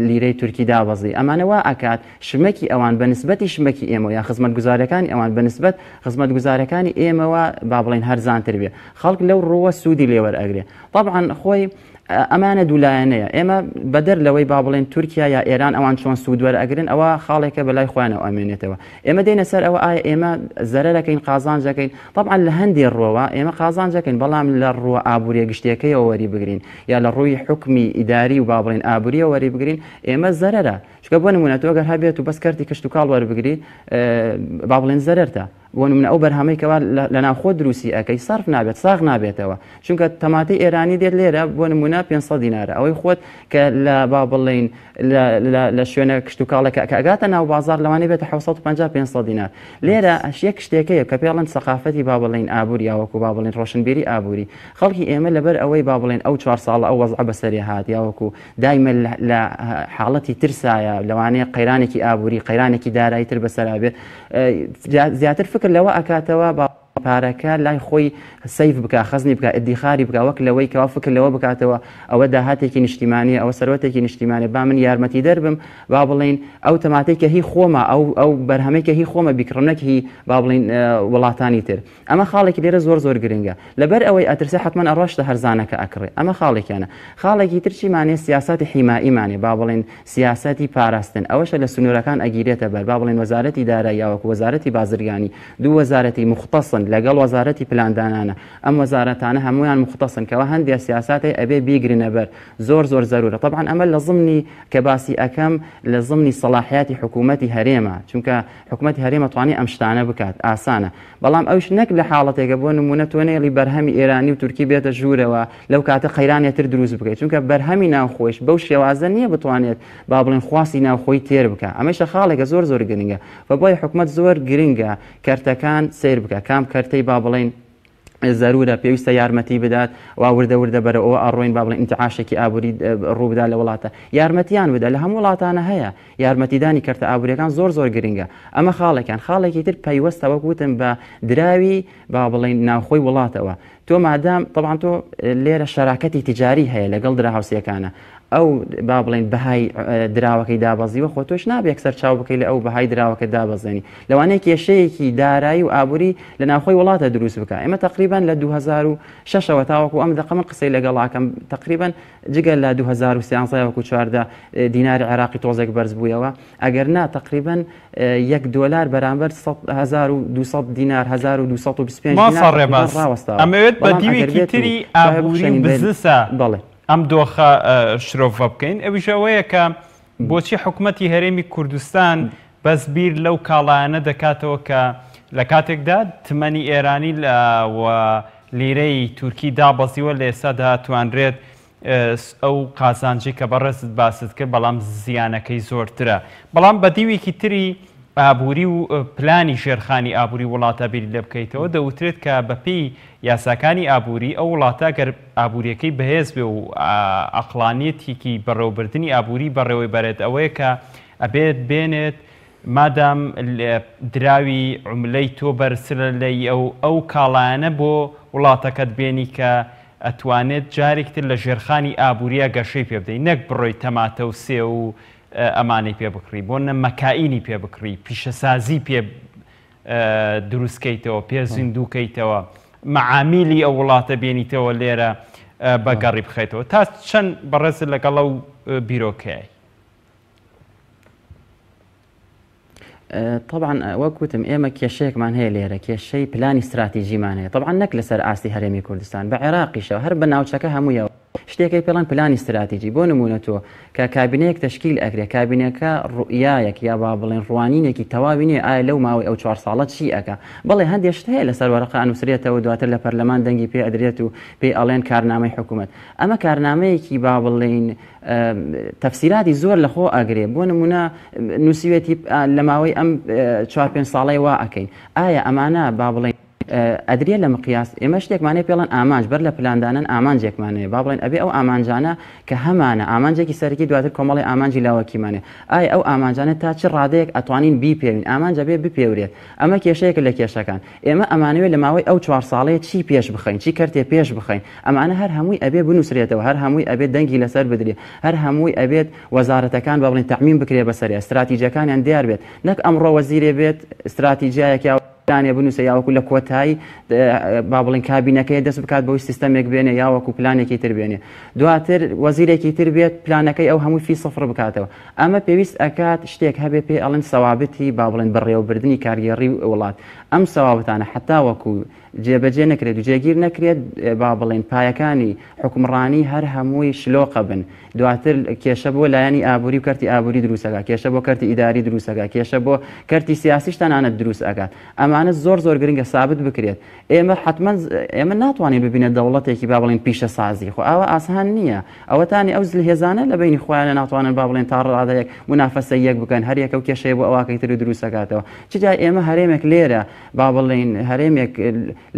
لیرەی تورکی دابەزی. ئەمانەوە ئاکات شمەکی ئەوان بە نسبەتی شمەکی ئێمە یا خزمەتگوزارەکانی ئەوان بە نسبەت خزمەتگوزارەکانی ئێمەوە با بڵێن هەرزانتر بێ. خەڵک لەو ڕۆوە سوودی لێوەرئەگرێ. طبعا خۆی ئەمانە دوولایەنەیە. ئێمە بەدەر لەوەی با بڵێن تورکیا یا ئێران ئەوان چۆن سوودوەرئەگرن ئەوە خاڵێکە بەلای خۆیانەوە ئەمێنێتەوە. ئێمە دێنە سەر ئەوە ئایا ئێمە زەرەرەکەین قازانجەکەین. طبعا لە هەندێک ڕۆوە ئێمە قازانجەکەین بەڵام لە ڕووە ئابووریە گشتەکەیەوە وەری بگرین یا لە ڕووی حکمی ئیداری و با بڵێن ئابووریە وەری بگرین ئێمە زەرەرە. چکە بۆ نمونە تۆ ئەگەر هەبێت و بەس کەرتی کشت و کاڵ وەربگری با بڵێن زەرەرتە. بۆ نمونە ئەو بەرهەمەیەکەوە لە ناوخۆ دروستی ئەەکەی سەرف نابێت ساغ نابێتەوە چونکە تەماتەی ئێرانی دێت لێرە بۆ نمونە 500 دینارە ئەوەی خۆت کە لە با بڵێن لە شوێنە کشت و کاڵەکە کە ئەگاتە ناو بازار لەوانەیە بێتە 750 دینار. لێرە ئەشیە شتێکەیە کە پێڵەن سەقافەتی با بڵێن ئابووری یاوەکو با بڵێن ڕۆشنبیری ئابووری. خەڵکی ئێمە لەبەر ئەوەی با بڵێن ئەو 4 ساڵە ئەو وەزع بەسەری هات یاوەکو دایمە لە حاڵەتی ترسایە لەوانەیە قەیرانێکی ئابووری قەیرانێکی دارایی تر بەسەرا بێت زیاتر فکر لەوە ئەکاتەوە پارەکە لای خۆی سیف بکە خەزنی بکە ئەدیخاری بکە وەک لەوەی کەوا فکر لەوە بکاتەوە ئەوە داهاتێکی نیشتیمانی ئەوە سەرۆتێکی نیشتیمانی با من یارمەتی دەربم با بڵین ئەو تەماتێککە هی خۆمە ئەو بەرهەمێکە هی خۆمە بیکڕنەکی با بڵین وڵاتانی تر. ئەمە خاڵێکی لێرە زۆر گرنگە لەبەر ئەوەی ئەترسە حتمما ئەڕۆشتە هەرزانەکە ئەکڕێ. ئەمە خاڵێکیانە. خاڵێکی ترچیمانێ سیاسەتی حیمائیمانێ با بڵین سیاسەتی پاراستن ئەوەشە لە سنوورەکان ئەگیرێتە بەر با بڵین وەزارەتی دارایی یاوەکو وەزارەتی بازرگانی دوو وەزارەتی مختصن لەگەڵ وەزارەتی پلاندانانە. ئەم وەزارەتانە هەمویان مختصن کەەوە هەندێک سیاساتی ئەبێ بیگرنە بەر زۆر زەرورە. طبعا ئەمە لە ضمنی کە باسی ئەەکەم لە ضمنی سەلاحیاتی حکوومەتی هەرێمە چونکە حکوومەتی هەرێمە توانی ئەم شتانە بکات ئاسانە. بەڵام ئەوش نەک لە حاڵەتێکە بۆ نمونە تۆنێڵی بەرهەمی ئێرانی و تورکی بێتە ژوورەوە لەو کاتە قەیرانێتتر دروست بکەیت چونکە بەرهەمی ناوخۆش بەو شێوازە نییە بتوانێت با بڵێن خواسی ناوخۆی تێر بکە. ئەمەشە خاڵێکە زۆر گرنگە بۆی حکوومەت زۆر گرنگە کەرتەکان سیر بکە کام کەرتەی با بڵێن زەرورە پێویستە یارمەتی بدات وا وردە بەرەوە ئەڕۆین با بڵێن ئینتعاشێکی ئابووری ڕووبدا لە وڵاتە یارمەتیان بدە لە هەموو وڵاتانە هەیە یارمەتیدانی کەرتە ئابووریەکان زۆر گرنگە. ئەمە خاڵێکیان خاڵێکی تر پەیوەستەوە گوتم بە دراوی با بڵێن ناوخۆی وڵاتەوە. تۆ مادام طبعا تۆ لێرە شەراکەتی تجاری هەیە لەگەڵ دراهاوسیەکانە ئەو با بڵێن بەهای دراوەکەی دابەزیوە خۆ تۆش نابێت سەر چاو بکەی لە ئەو بەهای دراوەکە دابەزێنی لەوانەیە کێشەیەکی دارایی و ئابووری لە ناوخۆی وڵاتە دروست بکە. ئێمە تقریبان لە 2006ەوە تاوەکو ئەم دقە من قسەی لەگەڵاکەم تقریبان جگەل لە 2013 وەکو 14 دیناری عێراقی تۆزێک بەرز بوویەوە ئەگەر نا تقریبان $1 بەرامبەر 1200 دینار 1225 ڕاوەستاوە. ئەمەوێت بە دیوێکی تری ئابووری و بزنسە بەڵێ ئەم دۆخە شرۆڤە بکەین. ئەویشەوەیە کە بۆچی حکوومەتی هەرێمی کوردستان بەس بیر لەو کاڵایانە دەکاتەوە کە لە کاتێکدا تمەنی ئێرانی و لیرەی تورکی دابەزیوە لە ئێستادا توانرێت ئەو قازانجی کە بەڕێزت باست کرد بەڵام زیانەکەی زۆرترە. بەڵام بە دیوێکی تری ئابووری و پلانی شێرخانی ئابووری وڵاتە بیری لێ بکەیتەوە دەوترێت کە بەپێی یاساکانی ئابووری ئەو وڵاتە گەر ئابووریەکەی بەهێز بێ و ئەقلانیەتێکی بەڕێوەبردننی ئابووری بەڕێوەی بەرێت ئەوەیە کە ئەبێت بێنێت مادام دراوی عملەی تۆ بەرسرە لەی ئەو کاڵایانە بۆ وڵاتەکەت بێنی کە ئەتوانێت جارێکتر لە ژێرخانی ئابووریە گەشەی پێ بدەین نەک بڕۆی تەماتە و سێ و ئەمانەی پێ بکڕی بۆ نە مەکائینی پێ بکڕی پیشەسازی پێ دروستکەیتەوە پێ زیندووکەیتەوە مەعامیلی ئەو وڵاتە بێنیتەوە لێرە بەگەڕی بخەیتەوە تا چەند بەڕێز لەگەڵ ئەو بیرۆکەی. طبعا وەکوتم ئێمە کێشەیەکمان هەیە لێرە کێشەی پلانی استراتیژیمان هەیە طبعا نەک لەسەر ئاستی هەرێمی کوردستان بە عێراقیشەوە هەر بە ناوچەکە هەموویەوە شتێکی پێڵەن پلانی استراتیژی بۆ نمونە تۆ کە کابینەیەک تشکیل ئەکرێ کابینەکە ڕوئیایەک یا با بڵێن ڕوانینێکی تەواوی نیە ئایا لەو ماوەی ئەو 4 ساڵە چی ئەکە بەڵێ هەندێک شت هەیە لەسەر وەرەقە ئەنووسرێتەوە دواتر لە پەرلەمان دەنگی پێ ئەدرێت و پێی ئەڵێن کارنامەی حکوومەت ئەمە کارنامەیەکی با بڵێن تەفسیراتی زۆر لەخۆ ئەگرێ بۆ نمونە نووسیوێتی لە ماوەی ئەم 4-5 ساڵەی وا ئەەکەین ئایا ئەمانە با بڵێن ئەدرێت لە مقیاس ئێمە شتێکمانێ پێڵەن ئامانج بەر لە پلاندانن ئامانجێکمانەیە با بڵێن ئەبێ ئەو ئامانجانە کە هەمانە ئامانجێکی سەرکی دواتر کۆمەڵی ئامانجی لاوەکیمانێ ئایا ئەو ئامانجانە تا چ ڕادەیەک ئەتوانین بیپێوین ئامانجە بێ بپێورێت ئەمە کێشەیەک لە کێشەکان ئێمە ئەمانوێت لە ماوەی ئەو 4 ساڵەیە چی پێش بخەین چی کەرتێ پێش بخەین ئەمانە هەر هەمووی ئەبێ بنووسرێتەوە هەر هەمووی ئەبێت دەنگی لەسەر بدرێت هەر هەمووی ئەبێت وەزارەتەکان بە بڵین تەعمیم بکرێ بەسەرێ استراتیجەکانیان دیار بێت نەک ئەمڕۆ وەزیرێ بێت استراتیجیایەکی پلانێ بنووسە یاوەکو لە کۆتایی با بڵین کابینەکەی دەست بکات بەوەی سیستەمێک بێنێ یاوەکو پلانێکی تر بێنێ دواتر وەزیرێکی تر بێت پلانەکەی ئەو هەمووی فی سفر بکاتەوە ئەمە پێویست ئەکات شتێک هەبێ پێ ئەڵێن سەوابەتی با بڵێن بەڕێوەبردننی کارگەڕی وڵات ئەم سەوابەتانە حتا وەکو جێبەجێ نەکرێت و جێگیر نەکرێت با بڵێن پایەکانی حکومڕانی هەر هەمووی شلۆقە بن دواتر کێشە بۆ لایەنی ئابووری و کەرتی ئابووری دروستەکە کێشە بۆ کەرتی ئیداری دروستەکە کێشە بۆ کەرتی سیاسیش تەنانەت دروست ئەکات ئەمانە زۆر گرنگە سابت بکرێت ئێمە حتمما ئێمە ناتوانین ببینێت دەوڵەتێکی با بڵێن پیشە سازی خۆ ئەوە ئاسان نییە ئەوەتانی ئەو هێزانە لە بینی خۆیانە ناتوانن با بڵێن تا ڕادەیەک منافەسە یەک بکەن هەر یەکە و کێشەیە بۆ ئەوواکەی تر دروستەکاتەوە چجای ئێمە هەرێمێک لێرە با بڵێن هەرێمێک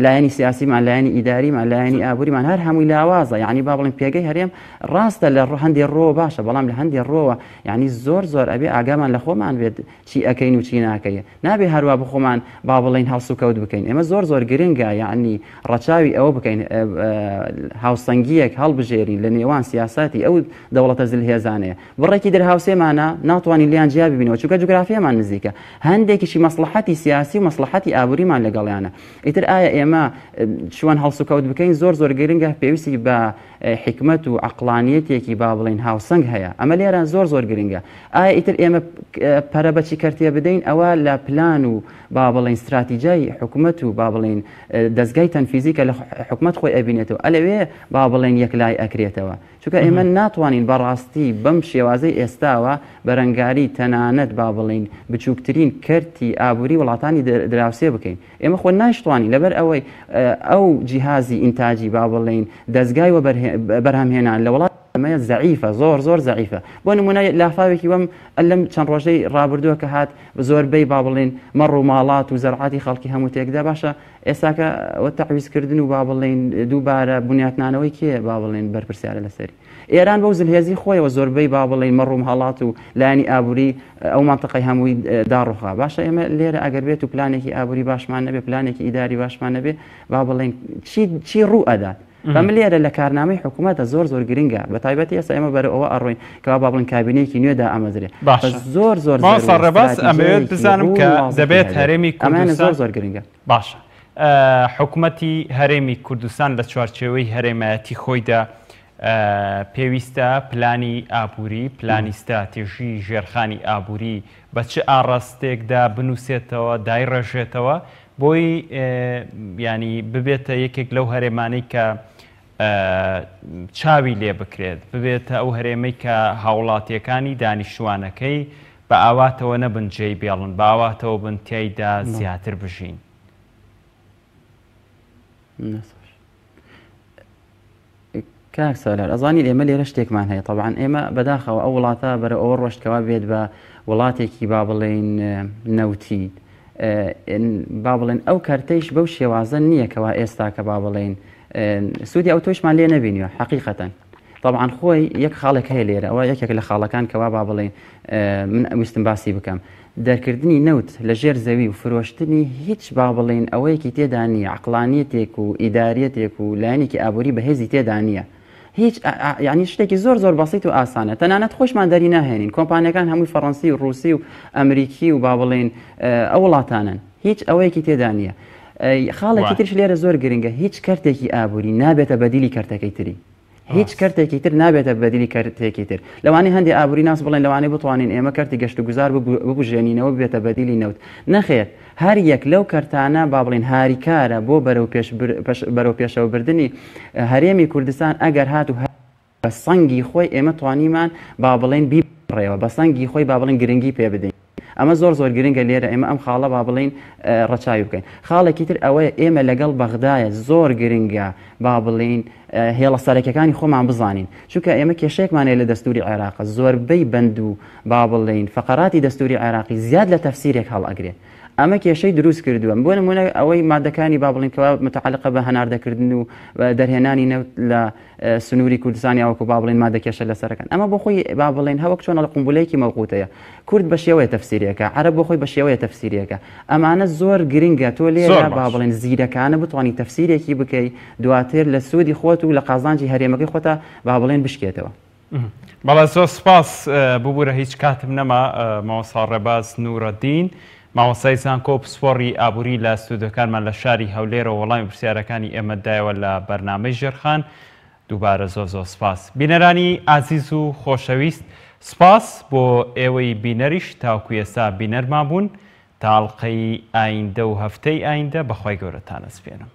لایەنی سیاسیمان لایەنی ئیداریمان لایەنی ئابووریمان هەر هەمووی لاوازە یعنی با بڵێن پێگەی هەرێم ڕاستە لە هەندێ ڕۆ باشە بەڵام لە هەندێ ڕۆوە یعنی زۆر ئەبێ ئاگامان لە خۆمان بێت چی ئەەکەین و چی ناکەیە نابێ هەروە بخۆمان با بڵێن هەڵسو کەوت بکەین ئێمە زۆر گرنگە یعنی ڕەچاوی ئەوە بکەین هاوسەنگیەک هەڵبژێرین لە نێوان سیاسەتی ئەو دەوڵەتە زلهێزانەیە بڕێکی دەرهاوسێمانە ناتوانین لیان جیا ببینەوە چونکە جوگرافیەمان نزیکە هەندێکیشی مەسلحەتی سیاسی و مەسلحەتی ئابووریمان لەگەڵیانە ئیتر ئایا ئێمە چۆن هەڵسو کەوت بکەین زۆر گرنگە پێویستی بە حکمت و عقلانیەتێکی با بڵێن هاوسەنگ هەیە ئەمە لێران زۆر گرنگە ئایا ئیتر ئێمە پەرەبەچی کەرتێ بدەین ئەوە لە پلان و با بڵێن استراتیجای حکومت و با بڵێن دەستگای تەنفیزی کە لە حکومت خۆی ئەبینێتەوە ئەلەوێ با بڵێن یەکلای ئەکرێتەوە چونکە ئێمە ناتوانین بەڕاستی بەم شێوازەی ئێستاوە بەرەنگاری تەنانەت با بڵێن بچووکترین کەرتی ئابووری وڵاتانی دراوسێ بکەین ئێمە خۆ ناشتوانین لەبەر ئەوەی ئەو جیهازی ئینتاجی با بڵێن دەستگای و بەرهەمهێنان لە وڵات ئەمەیە زەعیفە زۆر زەعیفە بۆ نمونە لافاوێکی وەم لەم چەند ڕۆژەی ڕابردووە کە هات زۆربەی با بڵێن مەڕ و ماڵات و زەرعاتی خەڵکی هەموو تێکدا باشە ئێستاکە ئەوە تەعویزکردن و با بڵێن دووبارە بنیاتنانەوەی کێ با بڵێن بەرپرسیارە لەسەری ئێران بەو زلهێزی خۆیەوە زۆربەی با بڵێن مەڕ و ماڵات و لایەنی ئابووری ئەو مانتەقەی هەمووی داڕوخا باشە ئێمە لێرە ئەگەر بێت و پلانێکی ئابووری باشمان نەبێ پلانێکی ئیداری باشمان نەبێ با بڵێن چی ڕوو ئەدات بەم لێرە لە کارنامەی حکوومەتە زۆر گرنگە بە تایبەتی ئێستا ئێمە بەرە ئەوە ئەڕۆین کەوا با بڵێن کابینەیەکی نوێدا ئەمەزرێ زۆر ڕێباز ئەمەوێت بزانم کە دەبێت هەرێمی کوردستان زۆر گرنگە باشە حکوومەتی هەرێمی کوردستان لە چوارچێوەی هەرێمایەتی خۆیدا پێویستە پلانی ئابووری پلانی استراتێژی ژێرخانی ئابووری بە چه ئاڕاستێکدا بنووسێتەوە دایڕێژێتەوە بۆی ینی ببێتە یەکێک لەو هەرێمانەی کە چاوی لێ بکرێت ببێتە ئەو هەرێمەی کە هاوڵاتیەکانی دانیشتوانەکەی بە ئاواتەوە نەبن جێی بێڵن بە ئاواتەوە بن تیایدا زیاتر بژین کاک سالار ئەزانی ئێمە لێرە شتێکمان هەیە طبعاً ئێمە بەداخەوە ئەو وڵاتە بەرە ئەوە ڕۆشتکەوا بێت بە وڵاتێکی با بڵێن نەوتی با بڵێن ئەو کارتەیش بەو شێوازە نییە کەوا ئێستا کە با بڵێن سوودی ئەو تۆشمان لێ نەبینیوە حەقیقەتەن طبعاً خۆی یەک خاڵێک هەیە لێرە ئەوە یەکێک لە خاڵەکان کەوا با بڵێن من ویستم باسی بکەم دەرکردنی نەوت لە ژێر زەوی و فرۆشتنی هیچ با بڵێن ئەوەیەکی تێدا نیە عقلانیەتێک و ئیداریەتێک و لایەنێکی ئابووری بەهێزی تێدا نییە هیچ یعنی شتێکی زۆر بەسیط و ئاسانە تەنانەت خۆشمان دەری ناهێنین کۆمپانیەکان هەمووی فەڕەنسی و ڕووسی و ئەمریکی و با بڵێن ئەو وڵاتانن هیچ ئەوەیەکی تێدا نییە خاڵێکی ترش لێرە زۆر گرنگە هیچ کەرتێکی ئابووری نابێتە بەدیلی کەرتەکەی تری هیچ کەرتێکی تر نابێتە بەدیلی کەرتێکی تر لەوانەیە هەندی ئابووری ناس بڵێن لەوانەیە بتوانین ئێمە کەرتی گەشت و گوزار ببژێنینەوە بێتە بەدیلی نەوت نەخێت هەر یەک لەو کەرتانە با بڵێن هاریکارە بۆ بەرەو پێشەوە بردننی هەرێمی کوردستان ئەگەر هات و بە سەنگی خۆی ئێمە توانیمان با بڵێن بیڕێەوە بە سەنگی خۆی با بڵێن گرنگی پێ بدەین ئەمە زۆر گرنگە لێرە ئێمە ئەم خاڵە با بڵێن ڕەچاوی بکەین خاڵێکی تر ئەوەیە ئێمە لەگەڵ بەغدایە زۆر گرنگە با بڵێن هێڵە سەرەکیەکانی خۆمان بزانین چونکە ئێمە کێشەیەکمانەیە لە دەستوری عێراق زۆربەی بەند و با بڵێن فەقەراتی دەستوری عێراقی زیاد لە تەفسیرێک هەڵ ئەگرێت ئەمە کێشەی دروست کردووە بۆ نمونە ئەوەی مادەکانی با بڵێنکەوە متعلقە بە هەناردەکردن و دەرهێنانی نەوت لە سنووری کوردستانی ئەوکو با بڵێن مادە کێشە لەسەرەکان ئەمە بۆ خۆی با بڵێن هەوەک چۆن لە قومبولەیەکی مەوقوتەیە کورد بە شێوەیە تەفسیریەکە عەرەب بۆ خۆی بە شێوەیە تەفسیریەکە ئەمانە زۆر گرنگە تۆ لێرە با بڵێن زیرەکانە بتوانانی تەفسیرێکی بکەی دواتر لە سوودی خۆت و لە قازانجی هەرێمەکەی خۆتە با بڵێن بشکێتەوە. بەڵێ زۆر سپاس ببوورە هیچ کاتم نەما مامۆستا ڕێباز نورەدین مامۆستای زانکۆ پسپۆڕی ئابووری لە ستودیۆکانمان لە شاری هەولێرە وەڵامی پرسیارەکانی ئێمەدایەوە لە بەرنامەی ژێرخان دووبارە زۆر سپاس. بینەرانی ئازیز و خۆشەویست سپاس بۆ ئێوەی بینەریش تاوکو ئێستا بینەرمان بوون تاڵقەی ئایندە و هەفتەی ئایندە بەخوای گەورەتان ئەسپێنم.